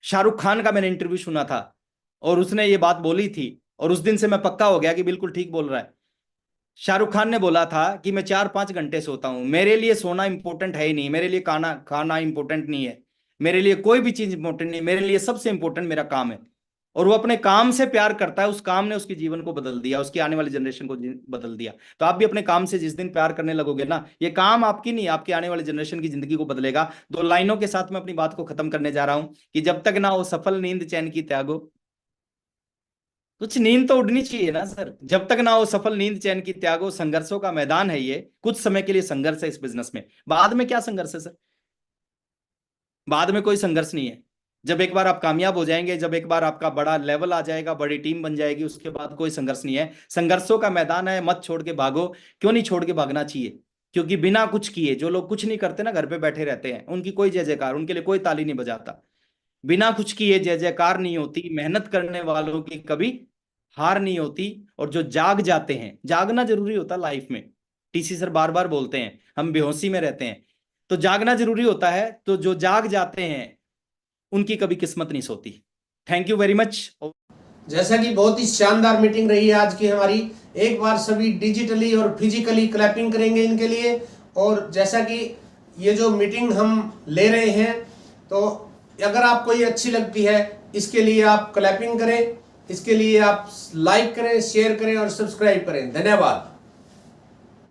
शाहरुख खान का मैंने इंटरव्यू सुना था, और उसने ये बात बोली थी, और उस दिन से मैं पक्का हो गया कि बिल्कुल ठीक बोल रहा है। शाहरुख खान ने बोला था कि मैं 4 5 घंटे सोता हूं, मेरे लिए सोना इंपॉर्टेंट है ही नहीं, मेरे लिए खाना खाना इंपॉर्टेंट नहीं है, मेरे लिए कोई भी चीज इंपॉर्टेंट नहीं, मेरे लिए सबसे इंपॉर्टेंट मेरा काम है। और वो अपने काम से प्यार करता है, उस काम ने उसके जीवन को बदल दिया, उसकी आने वाली जनरेशन को बदल दिया। तो आप भी अपने काम से जिस दिन प्यार करने लगोगे ना, ये काम आपकी नहीं, आपकी आने वाली जनरेशन की जिंदगी को बदलेगा। 2 लाइनों के साथ मैं अपनी बात को खत्म करने जा रहा हूं कि जब तक ना वो सफल नींद चैन की त्यागो, कुछ नींद तो उड़नी चाहिए ना सर। जब तक ना हो सफल नींद चैन की त्यागो, संघर्षों का मैदान है ये। कुछ समय के लिए संघर्ष है इस बिजनेस में, बाद में क्या संघर्ष है सर? बाद में कोई संघर्ष नहीं है। जब एक बार आप कामयाब हो जाएंगे, जब एक बार आपका बड़ा लेवल आ जाएगा, बड़ी टीम बन जाएगी, उसके बाद कोई संघर्ष नहीं है। संघर्षों का मैदान है, मत छोड़ के भागो। क्यों नहीं छोड़ के भागना चाहिए? क्योंकि बिना कुछ किए जो लोग कुछ नहीं करते ना, घर पे बैठे रहते हैं, उनकी कोई जय जयकार, उनके लिए कोई ताली नहीं बजाता। बिना कुछ किए जय जयकार नहीं होती। मेहनत करने वालों की कभी हार नहीं होती। और जो जाग जाते हैं, जागना जरूरी होता लाइफ में। टीसी सर बार बार बोलते हैं, हम बेहोशी में रहते हैं, तो जागना जरूरी होता है। तो जो जाग जाते हैं उनकी कभी किस्मत नहीं सोती। Thank you very much. जैसा कि बहुत ही शानदार मीटिंग रही है आज की हमारी। एक बार सभी डिजिटली और फिजिकली क्लैपिंग करेंगे इनके लिए। और जैसा कि ये जो मीटिंग हम ले रहे हैं, तो अगर आपको ये अच्छी लगती है, इसके लिए आप क्लैपिंग करें, इसके लिए आप लाइक करें, शेयर करें और सब्सक्राइब करें। धन्यवाद।